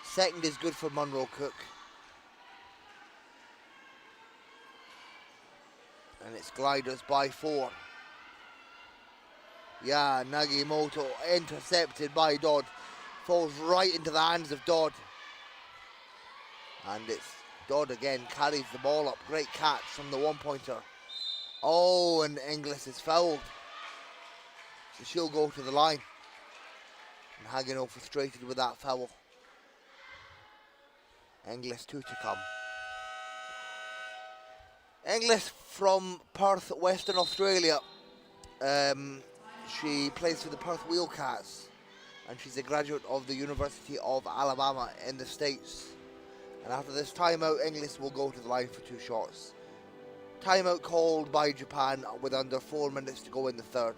Second is good for Monroe Cook. And it's Gliders by 4. Yeah, Nagimoto intercepted by Dodd. Falls right into the hands of Dodd. And it's Dodd again, carries the ball up. Great catch from the 1-pointer. Oh, and Inglis is fouled. So she'll go to the line. And Hagino frustrated with that foul. Inglis 2 to come. Inglis from Perth, Western Australia. She plays for the Perth Wheelcats. And she's a graduate of the University of Alabama in the States. And after this timeout, Inglis will go to the line for 2 shots. Timeout called by Japan with under 4 minutes to go in the third.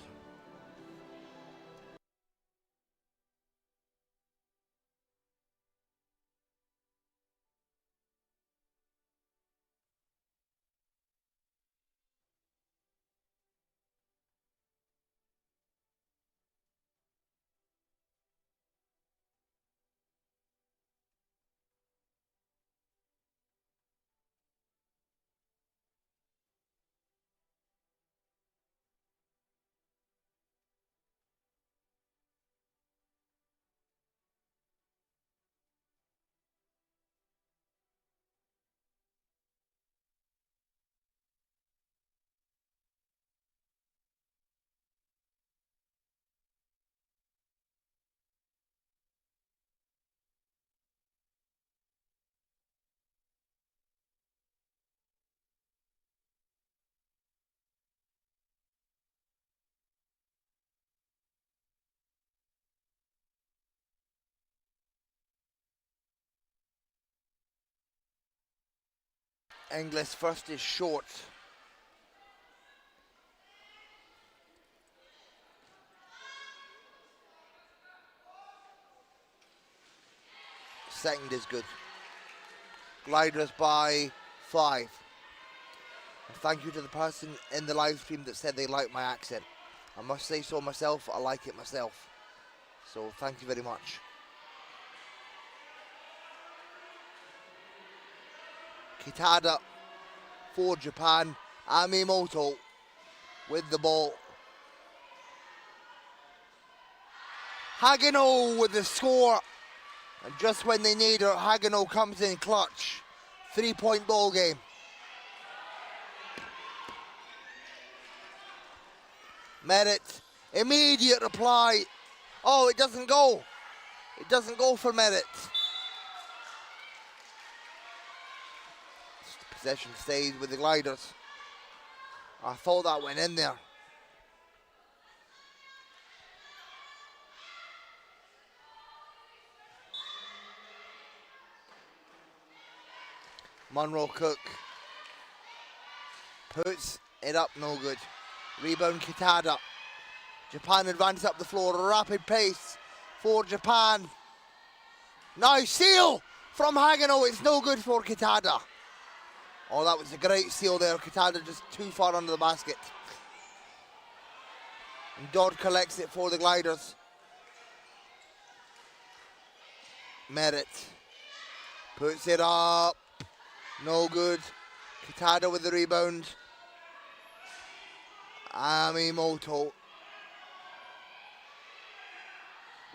Inglis first is short. Second is good. Gliders by 5. And thank you to the person in the live stream that said they liked my accent. I must say so myself, I like it myself. So thank you very much. Kitada for Japan. Amimoto with the ball. Hagino with the score. And just when they need her, Hagino comes in clutch. 3-point ball game. Merritt, immediate reply. Oh, it doesn't go. It doesn't go for Merritt. Possession stays with the Gliders. I thought that went in there. Monroe Cook puts it up, no good. Rebound Kitada. Japan advance up the floor, rapid pace for Japan. Now seal from Hagino, it's no good for Kitada. Oh, that was a great seal there. Kitada just too far under the basket. And Dodd collects it for the Gliders. Merritt puts it up. No good. Kitada with the rebound. Amimoto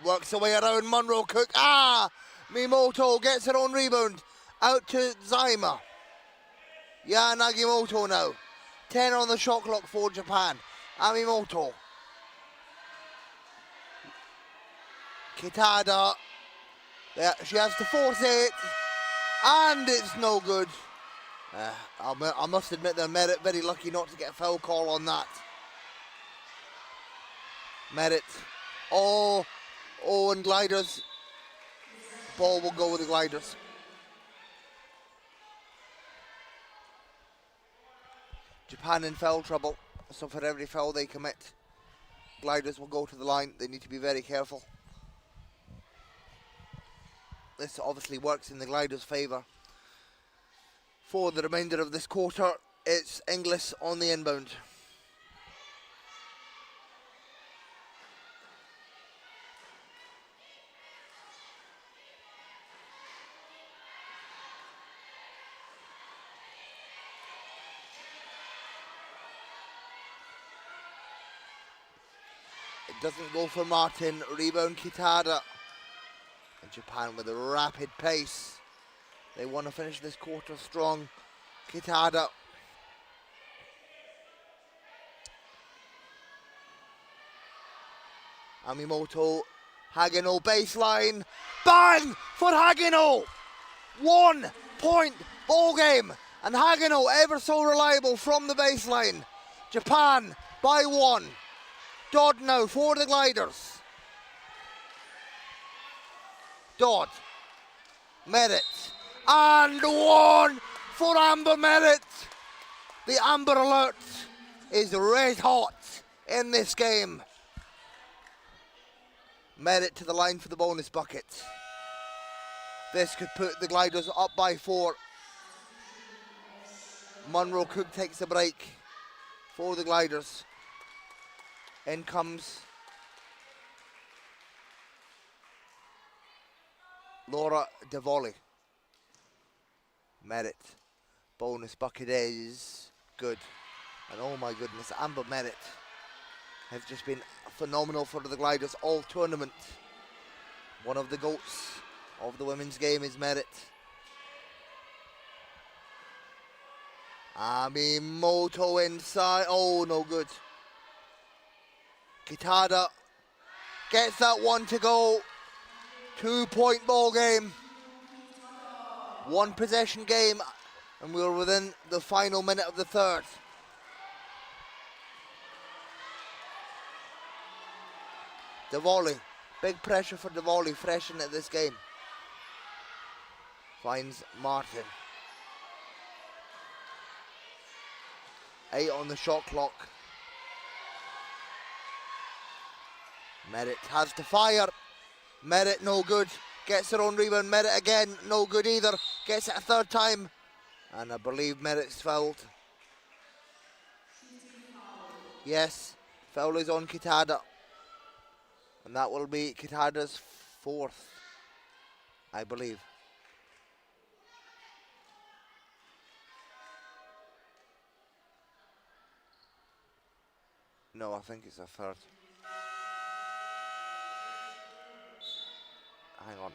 works away around Monroe Cook. Mimoto gets her own rebound. Out to Zaima. Nagimoto now. 10 on the shot clock for Japan. Amimoto. Kitada. Yeah, she has to force it. And it's no good. I must admit they're very lucky not to get a foul call on that. Merritt. And gliders. Ball will go with the gliders. Japan in foul trouble, so for every foul they commit, gliders will go to the line. They need to be very careful. This obviously works in the gliders' favour. For the remainder of this quarter, it's Inglis on the inbound. It doesn't go for Martin. Rebound Kitada. And Japan with a rapid pace. They want to finish this quarter strong. Kitada. Amimoto. Hagino baseline. Bang for Hagino. 1 point ball game. And Hagino ever so reliable from the baseline. Japan by 1. Dodd now for the gliders. Dodd. Merritt. And 1 for Amber Merritt. The Amber Alert is red hot in this game. Merritt to the line for the bonus bucket. This could put the gliders up by 4. Monroe Cook takes a break for the gliders. In comes Laura DeVolly. Merritt. Bonus bucket is good. And oh my goodness, Amber Merritt has just been phenomenal for the gliders all tournament. One of the GOATs of the women's game is Merritt. Amimoto inside. Oh, no good. Kitada gets that one to go. 2 point ball game. 1 possession game. And we're within the final minute of the third. DeVolly. Big pressure for DeVolly, fresh into this game. Finds Martin. 8 on the shot clock. Merritt has to fire. Merritt no good. Gets her own rebound. Merritt again, no good either. Gets it a third time. And I believe Merritt's fouled. Yes, foul is on Kitada. And that will be Kitada's 4th, I believe. No, I think it's a 3rd. Hang on.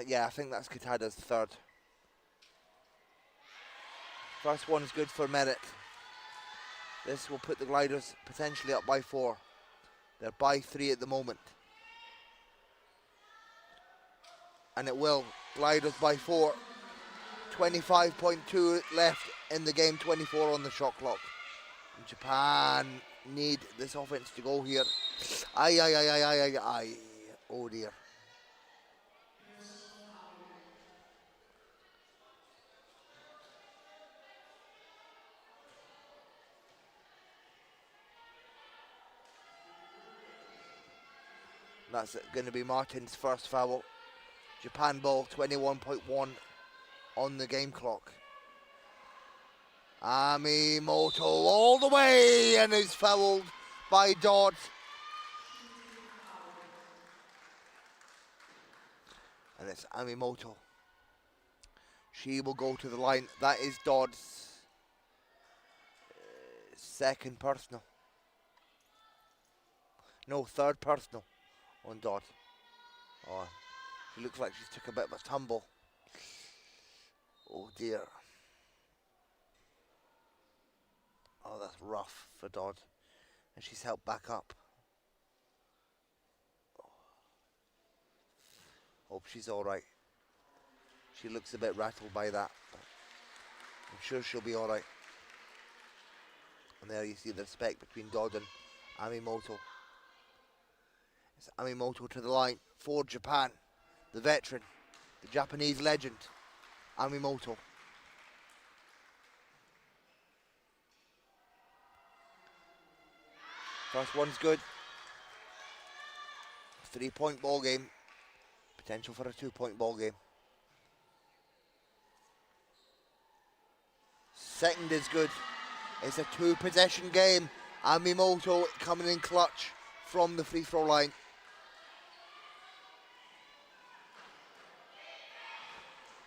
Yeah, I think that's Kitada's 3rd. First one's good for Merritt. This will put the gliders potentially up by 4. They're by 3 at the moment. And it will. Gliders by 4. 25.2 left in the game, 24 on the shot clock. And Japan need this offense to go here. Aye. Oh dear. That's going to be Martin's first foul. Japan ball, 21.1 on the game clock. Amimoto all the way and is fouled by Dodd. And it's Amimoto. She will go to the line. That is Dodd's second personal. No, third personal on Dodd. Oh, she looks like she's took a bit of a tumble. Oh dear. Oh, that's rough for Dodd. And she's helped back up. Hope she's alright. She looks a bit rattled by that, but I'm sure she'll be alright. And there you see the respect between Dodd and Amimoto. It's Amimoto to the line for Japan. The veteran, the Japanese legend, Amimoto. First one's good. 3-point ball game. Potential for a 2-point ball game. Second is good. It's a 2-possession game. Amimoto coming in clutch from the free throw line.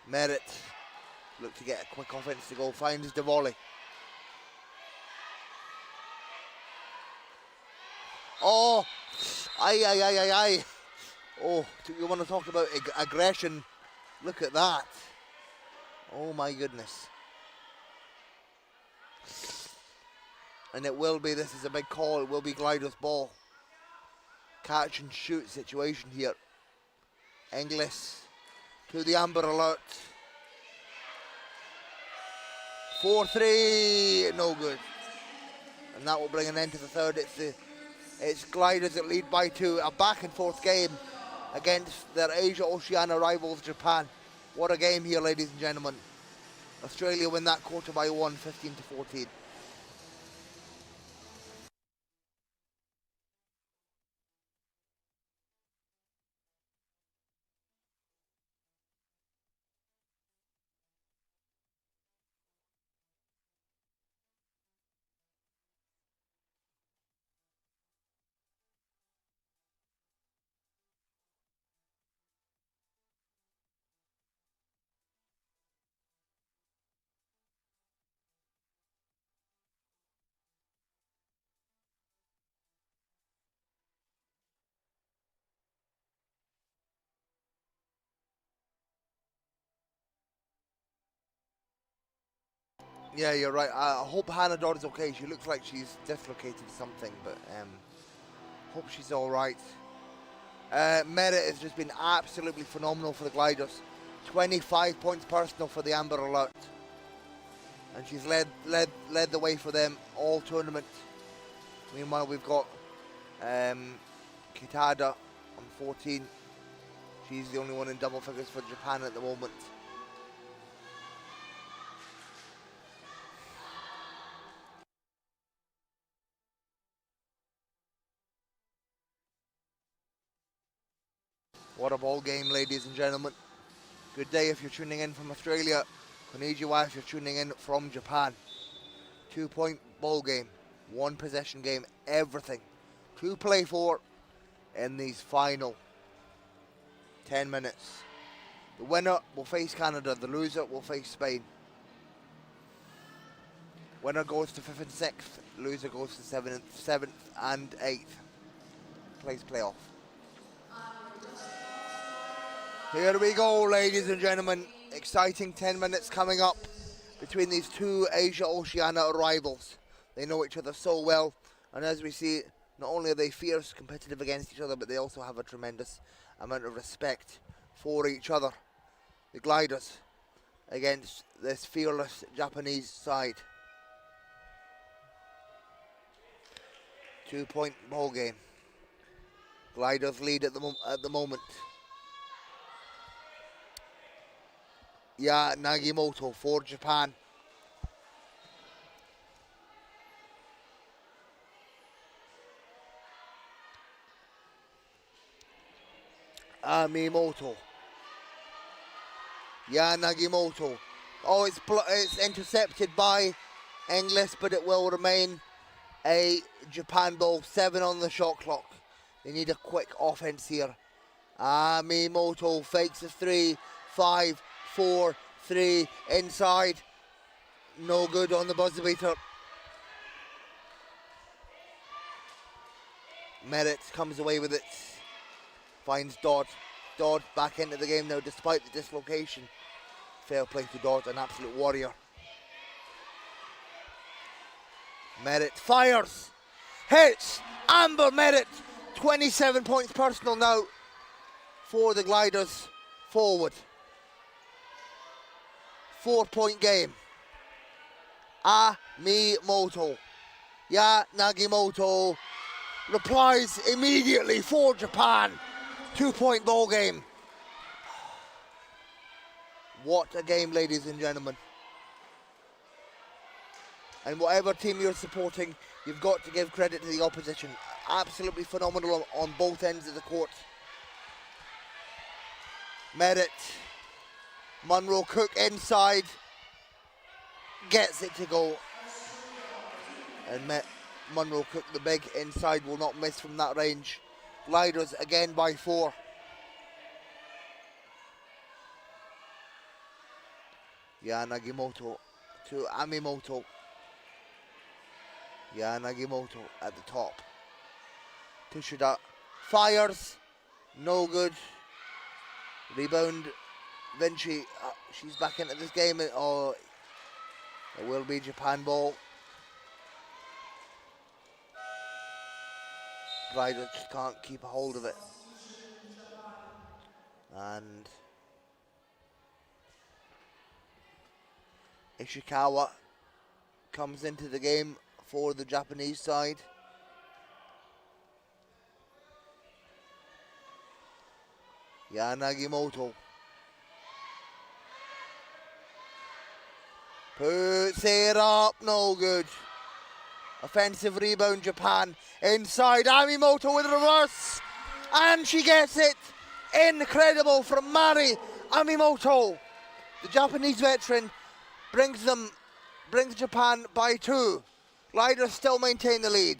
Merritt look to get a quick offense to go. Finds the volley. Oh, aye. Oh, you want to talk about aggression? Look at that. Oh my goodness. And it will be, this is a big call, it will be Glider's ball. Catch and shoot situation here. Inglis to the Amber Alert. 4-3, no good. And that will bring an end to the third. It's Gliders that lead by 2. A back and forth game against their Asia Oceania rivals Japan. What a game here, ladies and gentlemen. Australia win that quarter by 1, 15-14. Yeah, you're right. I hope Hannah Dodd is okay. She looks like she's dislocated something, but hope she's all right. Merritt has just been absolutely phenomenal for the Gliders. 25 points personal for the Amber Alert, and she's led the way for them all tournament. Meanwhile, we've got Kitada on 14. She's the only one in double figures for Japan at the moment. What a ball game, ladies and gentlemen. Good day if you're tuning in from Australia. Konnichiwa if you're tuning in from Japan. 2-point ball game, 1-possession game, everything to play for in these final 10 minutes. The winner will face Canada, the loser will face Spain. Winner goes to 5th and 6th, loser goes to 7th and 8th. Plays playoff. Here we go, ladies and gentlemen. Exciting 10 minutes coming up between these two Asia Oceania rivals. They know each other so well, and as we see, not only are they fierce, competitive against each other, but they also have a tremendous amount of respect for each other. The Gliders against this fearless Japanese side. 2-point ball game. Gliders lead at the moment. Yeah, Nagimoto for Japan. Amimoto. Yeah, Nagimoto. Oh, it's intercepted by English, but it will remain a Japan ball. 7 on the shot clock. They need a quick offense here. Amimoto fakes a 3, 5, 4, 3 inside. No good on the buzzer beater. Merritt comes away with it. Finds Dodd. Dodd back into the game now despite the dislocation. Fair play to Dodd, an absolute warrior. Merritt fires. Hits. Amber Merritt. 27 points personal now for the Gliders forward. 4-point game. Amimoto. Nagimoto replies immediately for Japan. 2-point ball game. What a game, ladies and gentlemen. And whatever team you're supporting, you've got to give credit to the opposition. Absolutely phenomenal on both ends of the court. Merritt. Monroe Cook inside. Gets it to go. And Monroe Cook, the big inside, will not miss from that range. Gliders again by 4. Nagimoto to Amimoto. Nagimoto at the top. Tushida fires. No good. Rebound. Vinci. She's back into this game. Oh, it will be Japan ball. Gliders just can't keep a hold of it. And Ishikawa comes into the game for the Japanese side. Nagimoto puts it up, no good. Offensive rebound, Japan. Inside, Amimoto with a reverse. And she gets it. Incredible from Mari Amimoto. The Japanese veteran brings Japan by 2. Gliders still maintain the lead.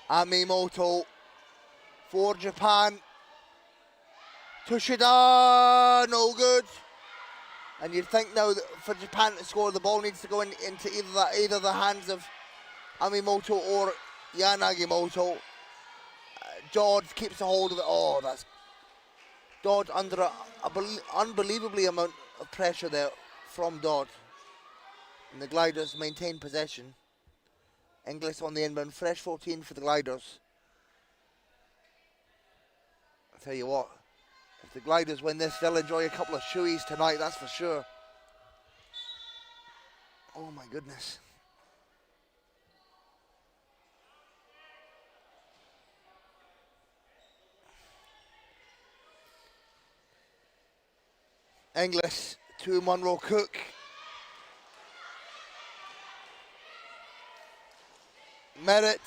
Amimoto for Japan. Tushida, no good. And you'd think now that for Japan to score, the ball needs to go into either the hands of Amimoto or Nagimoto. Dodd keeps a hold of it. Oh, that's Dodd under an unbelievably amount of pressure there from Dodd. And the Gliders maintain possession. Inglis on the inbound, fresh 14 for the Gliders. I'll tell you what, if the Gliders win this, they'll enjoy a couple of shoeies tonight, that's for sure. Oh my goodness. Inglis to Monroe Cook. Merritt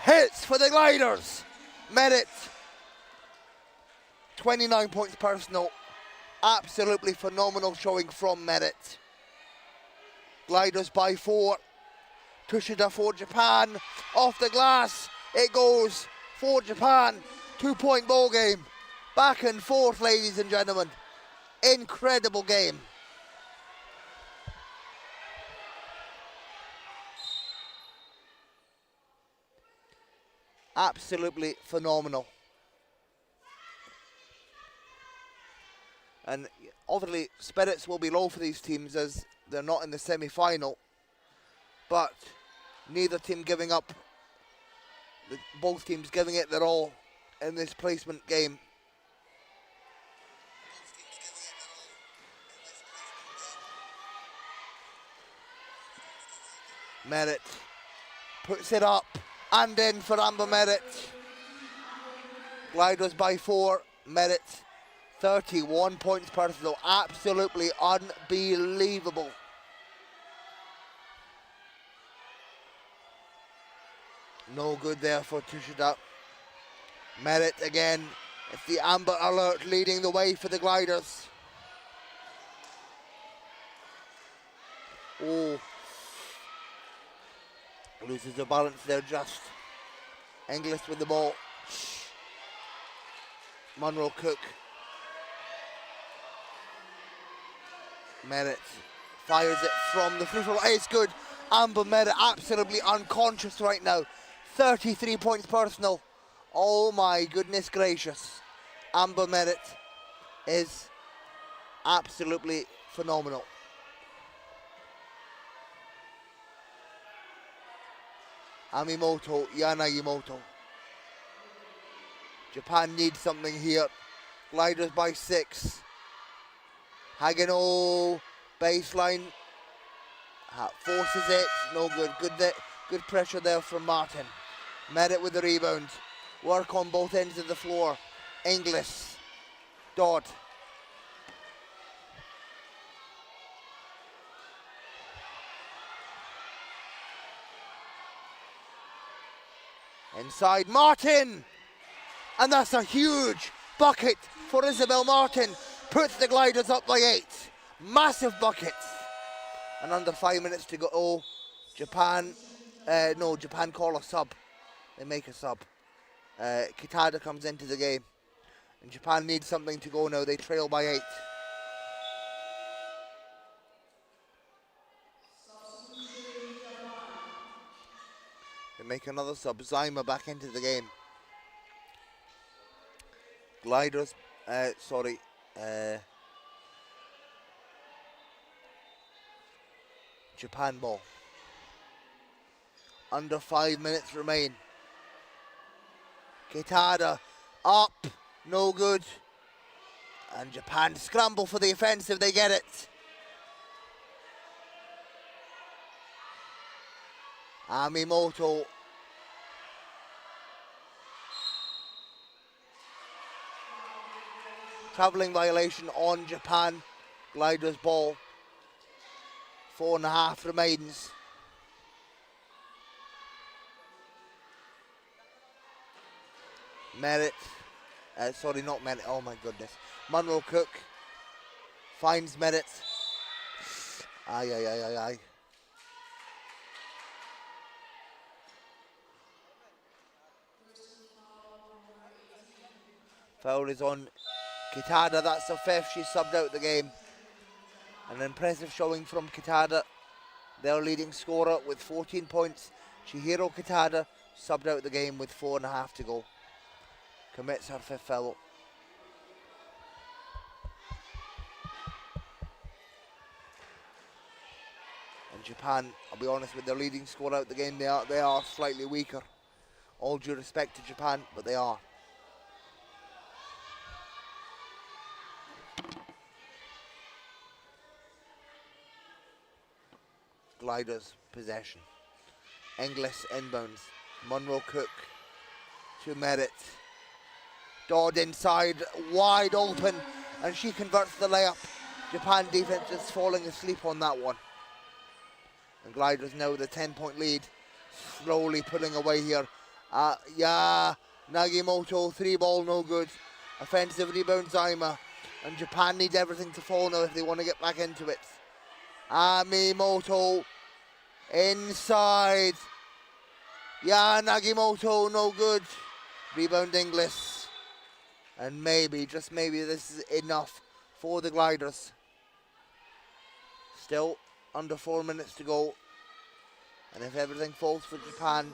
hits for the Gliders. Merritt, 29 points personal. Absolutely phenomenal showing from Merritt. Gliders by 4. Tushida for Japan. Off the glass. It goes for Japan. 2-point ball game. Back and forth, ladies and gentlemen. Incredible game. Absolutely phenomenal. And obviously spirits will be low for these teams as they're not in the semi-final, but neither team giving up, both teams giving it their all in this placement game. Merritt puts it up and in for Amber Merritt. Gliders by 4. Merritt 31 points personal. Absolutely unbelievable. No good there for Tushida. Merritt again. It's the amber alert leading the way for the gliders. Oh. Loses the balance there just. Inglis with the ball. Monroe Cook. Merritt fires it from the free throw. It's good. Amber Merritt absolutely unconscious right now. 33 points personal. Oh my goodness gracious. Amber Merritt is absolutely phenomenal. Amimoto, Yanagimoto. Japan needs something here. Gliders by 6. Hagino, baseline. Forces it, no good. Good pressure there from Martin. Merritt with the rebound. Work on both ends of the floor. Inglis. Dodd. Inside Martin. And that's a huge bucket for Isabel Martin. Puts the gliders up by 8. Massive bucket. And under 5 minutes to go. Oh, Japan. Japan call a sub. They make a sub. Kitada comes into the game. And Japan needs something to go now. They trail by 8. They make another sub. Zyma back into the game. Gliders. Japan ball. Under 5 minutes remain. Kitada up, no good. And Japan scramble for the offensive, they get it. Amimoto. Travelling violation on Japan. Gliders ball. 4.5 remains. Merritt. Not Merritt. Oh my goodness. Monroe Cook finds Merritt. Aye. Foul is on Kitada. That's the 5th. She's subbed out the game. An impressive showing from Kitada, their leading scorer with 14 points. Chihiro Kitada subbed out the game with 4.5 to go. Commits her 5th foul. And Japan, I'll be honest, with their leading scorer out the game, they are slightly weaker. All due respect to Japan, but they are. Gliders possession. Inglis inbounds. Monroe Cook to Merritt. Dodd inside, wide open, and she converts the layup. Japan defense is falling asleep on that one. And Gliders now with a 10-point lead. Slowly pulling away here. Nagimoto, 3-ball, no good. Offensive rebound, Zyma. And Japan needs everything to fall now if they want to get back into it. Amimoto inside. Nagimoto, no good. Rebound Inglis. And maybe, just maybe, this is enough for the Gliders. Still under 4 minutes to go. And if everything falls for Japan,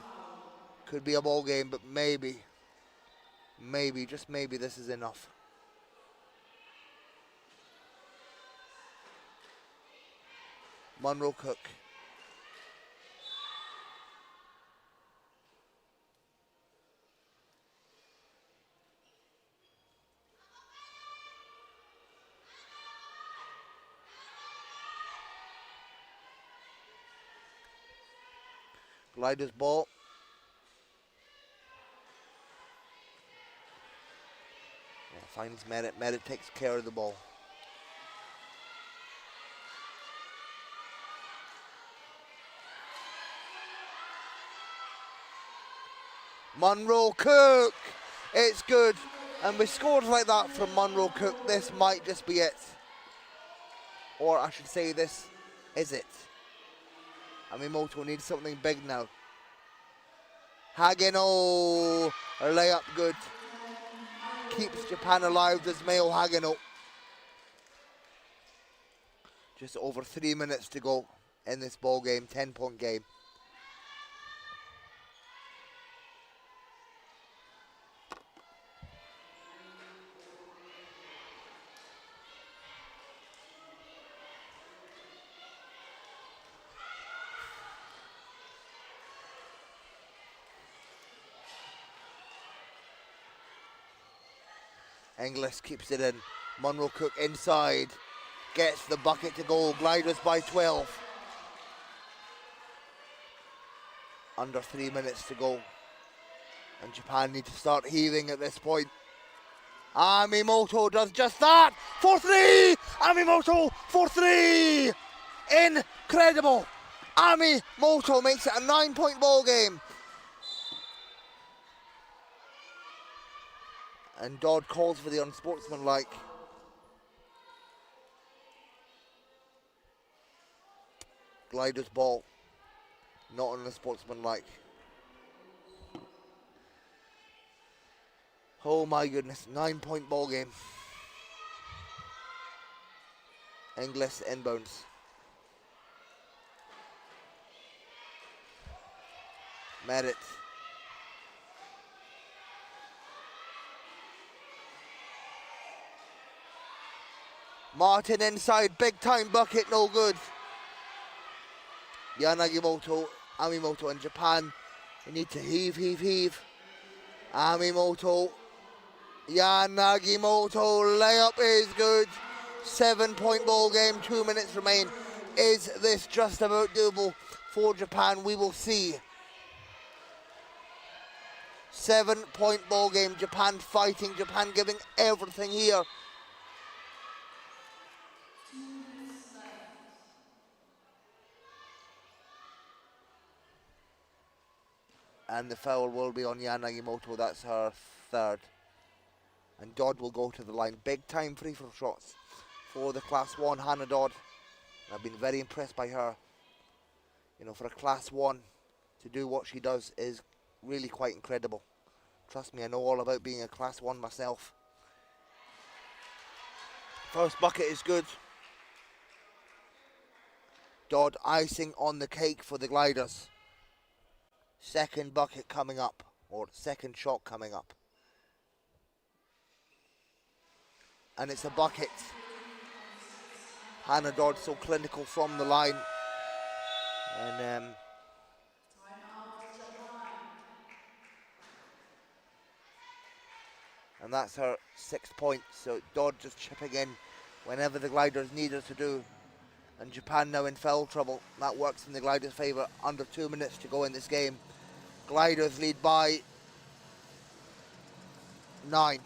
could be a ball game, but maybe, just maybe this is enough. Monroe Cook. Gliders ball. Finds Merritt. Merritt takes care of the ball. Monroe Cook It's good. And with scores like that from Monroe Cook, this might just be it. Or I should say, this is it. Amimoto needs something big now. Hageno, her layup good. Keeps Japan alive, does Mayo Hageno. Just over 3 minutes to go in this ball game, 10-point game. Inglis keeps it in. Monroe Cook inside. Gets the bucket to go. Gliders by 12. Under 3 minutes to go. And Japan need to start heaving at this point. Amimoto does just that. For three. Amimoto for three. Incredible. Amimoto makes it a 9-point ball game. And Dodd calls for the unsportsmanlike. Gliders ball. Not on the sportsmanlike. Oh my goodness, 9-point ball game. Inglis inbounds. Merritt. Martin inside, big time bucket, no good. Yanagimoto, Amimoto and Japan, they need to heave. Amimoto, Yanagimoto, layup is good. 7-point ball game, 2 minutes remain. Is this just about doable for Japan? We will see. 7-point ball game, Japan fighting, Japan giving everything here. And the foul will be on Yanagimoto, that's her third. And Dodd will go to the line. Big time free throw shots for the Class 1 Hannah Dodd. I've been very impressed by her. You know, for a Class 1 to do what she does is really quite incredible. Trust me, I know all about being a Class 1 myself. First bucket is good. Dodd icing on the cake for the Gliders. Second bucket coming up, or second shot coming up. And it's a bucket. Hannah Dodd so clinical from the line. And that's her 6 points. So Dodd just chipping in whenever the Gliders need her to do. And Japan now in foul trouble. That works in the Gliders' favour. Under 2 minutes to go in this game. Gliders lead by 9.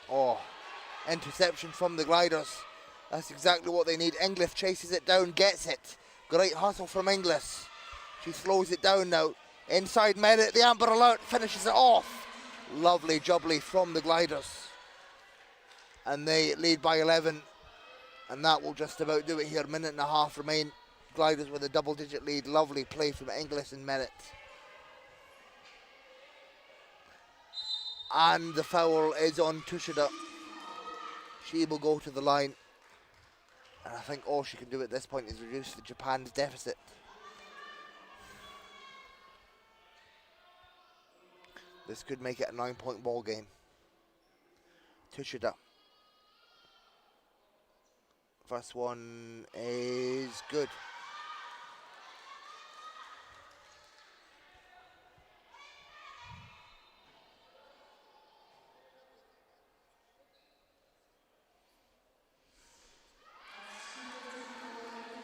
Oh, interception from the Gliders. That's exactly what they need. Inglis chases it down, gets it. Great hustle from Inglis. She slows it down now. Inside Merritt, the Amber Alert finishes it off. Lovely jubbly from the Gliders. And they lead by 11. And that will just about do it here. Minute and a half remain. Gliders with a double-digit lead. Lovely play from Inglis and Merritt. And the foul is on Tushida. She will go to the line. And I think all she can do at this point is reduce the Japan's deficit. This could make it a 9-point ball game. Tushida. First one is good.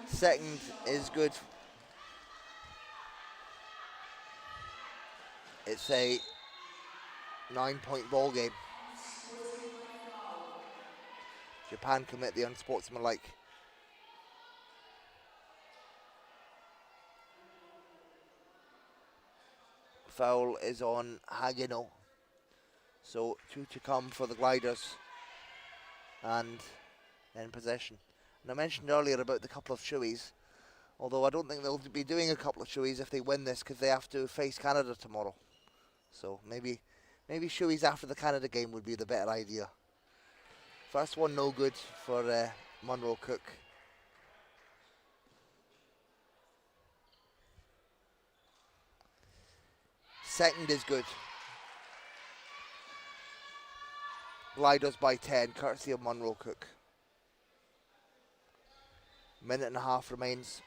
Second is good. It's a 9-point ball game. Japan commit the unsportsmanlike. Foul is on Hagino. So 2 to come for the Gliders. And then possession. And I mentioned earlier about the couple of shoeies. Although I don't think they'll be doing a couple of shoeies if they win this, because they have to face Canada tomorrow. So maybe shoeies after the Canada game would be the better idea. First one no good for Monroe Cook. Second is good. Gliders by 10, courtesy of Monroe Cook. Minute and a half remains.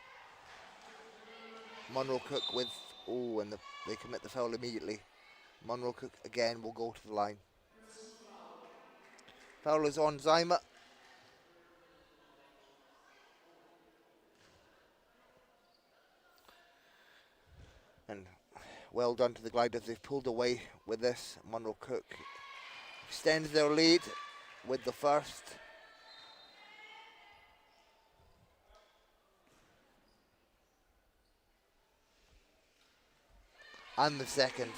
Monroe Cook with, and they commit the foul immediately. Monroe Cook again will go to the line. Foul is on Zyma. And well done to the Gliders. They've pulled away with this. Monroe Cook extends their lead with the first. And the second.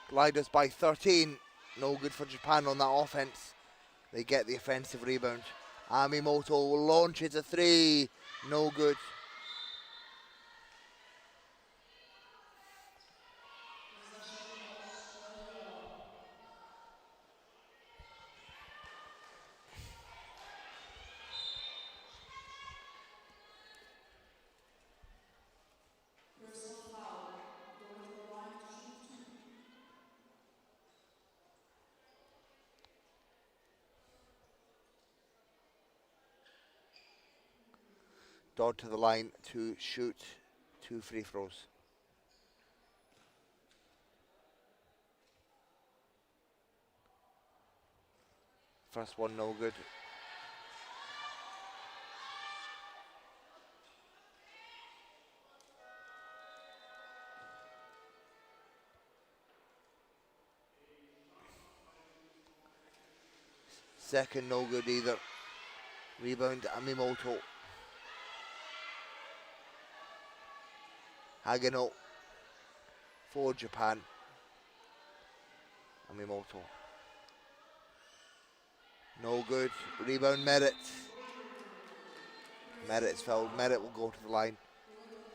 Gliders by 13. No good for Japan on that offense. They get the offensive rebound. Amimoto launches a 3. No good. Dodd to the line to shoot 2 free throws. First one no good. Second no good either. Rebound Amimoto. Hagino for Japan. Amimoto. No good. Rebound Merritt. Merritt's fouled. Merritt will go to the line.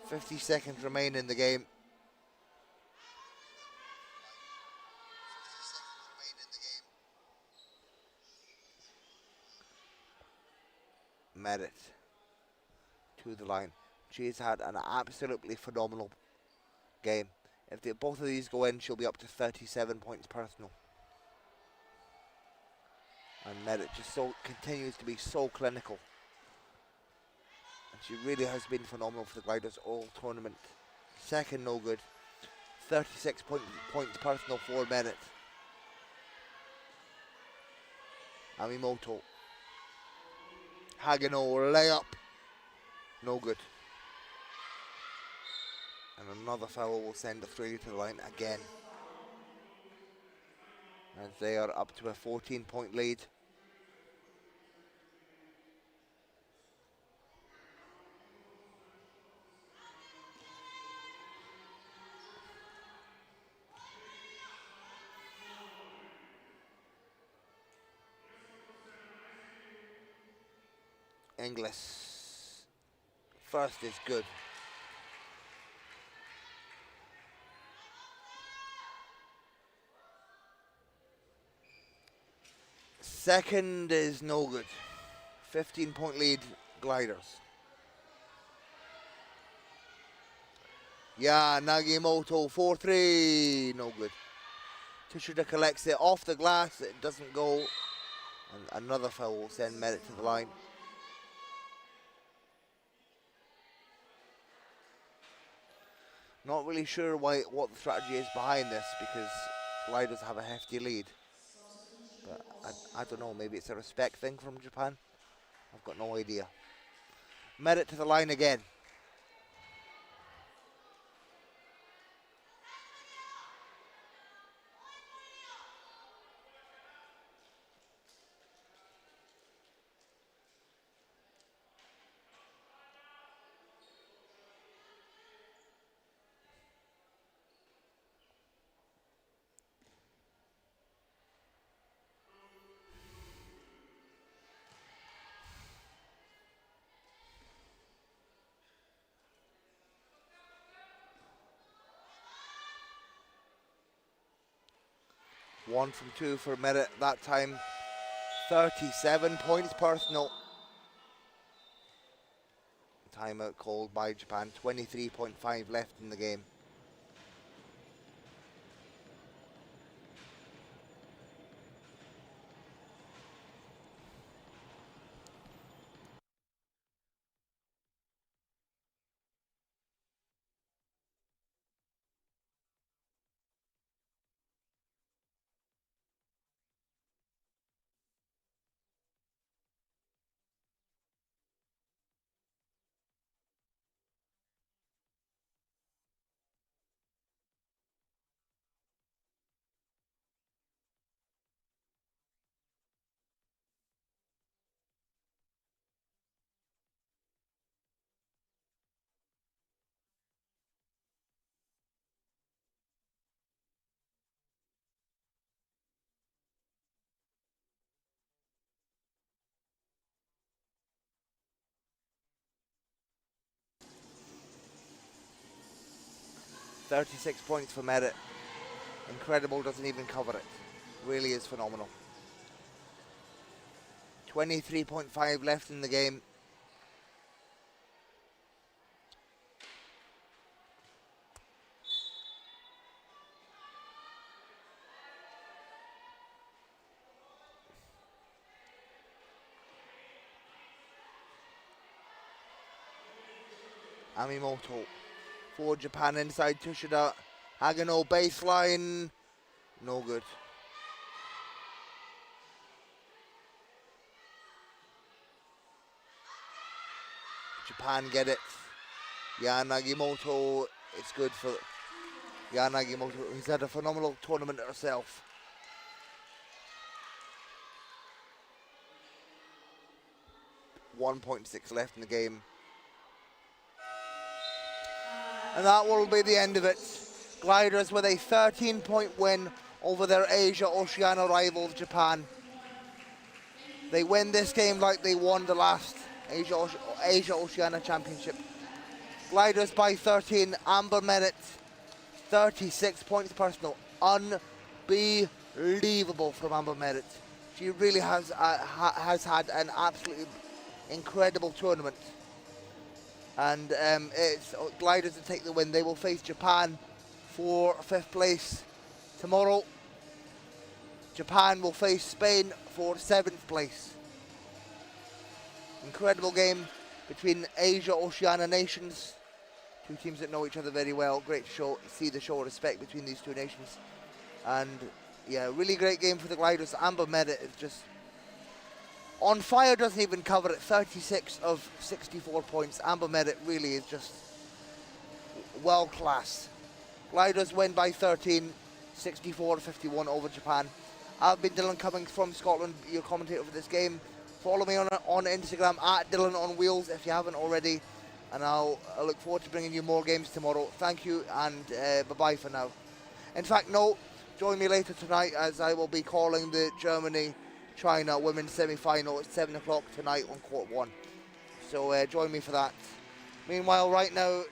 50 seconds remain in the game. Merritt to the line. She's had an absolutely phenomenal game. If both of these go in, she'll be up to 37 points personal. And Merritt just continues to be so clinical. And she really has been phenomenal for the Gliders all tournament. Second no good. 36 points personal for Merritt. Amimoto. Hagino layup. No good. And another foul will send the 3 to the line again. As they are up to a 14-point lead. Inglis. First is good. Second is no good. 15-point lead, Gliders. Yeah, Nagimoto, 4-3, no good. Tsushida collects it off the glass, it doesn't go. And another foul will send Merit to the line. Not really sure what the strategy is behind this, because Gliders have a hefty lead. But I don't know, maybe it's a respect thing from Japan. I've got no idea. Merit to the line again. One from two for Merit that time. 37 points personal. Timeout called by Japan. 23.5 left in the game. .36 points for Merit. Incredible, doesn't even cover it. Really is phenomenal. 23.5 left in the game. Amimoto for Japan inside Tsushida. Hagano baseline. No good. Japan get it. Nagimoto, it's good for Nagimoto. He's had a phenomenal tournament herself. .6 left in the game. And that will be the end of it. Gliders with a 13-point win over their Asia-Oceania rivals, Japan. They win this game like they won the last Asia-Oceania Championship. Gliders by 13, Amber Merit, 36 points personal. Unbelievable from Amber Merit. She really has had an absolutely incredible tournament. And it's Gliders to take the win. They will face Japan for 5th place tomorrow. Japan will face Spain for 7th place. Incredible game between Asia-Oceania nations. Two teams that know each other very well. Great to see the show of respect between these two nations. And yeah, really great game for the Gliders. Amber Merit is just on fire, doesn't even cover it. 36 of 64 points. Amber Merit really is just world class. Gliders win by 13, 64-51 over Japan. I've been Dylan Cummings from Scotland, your commentator for this game. Follow me on Instagram at Dylan on Wheels if you haven't already. And I look forward to bringing you more games tomorrow. Thank you, and bye-bye for now. In fact, no, join me later tonight as I will be calling the Germany-China women's semi-final at 7 o'clock tonight on Court 1. So join me for that. Meanwhile, right now,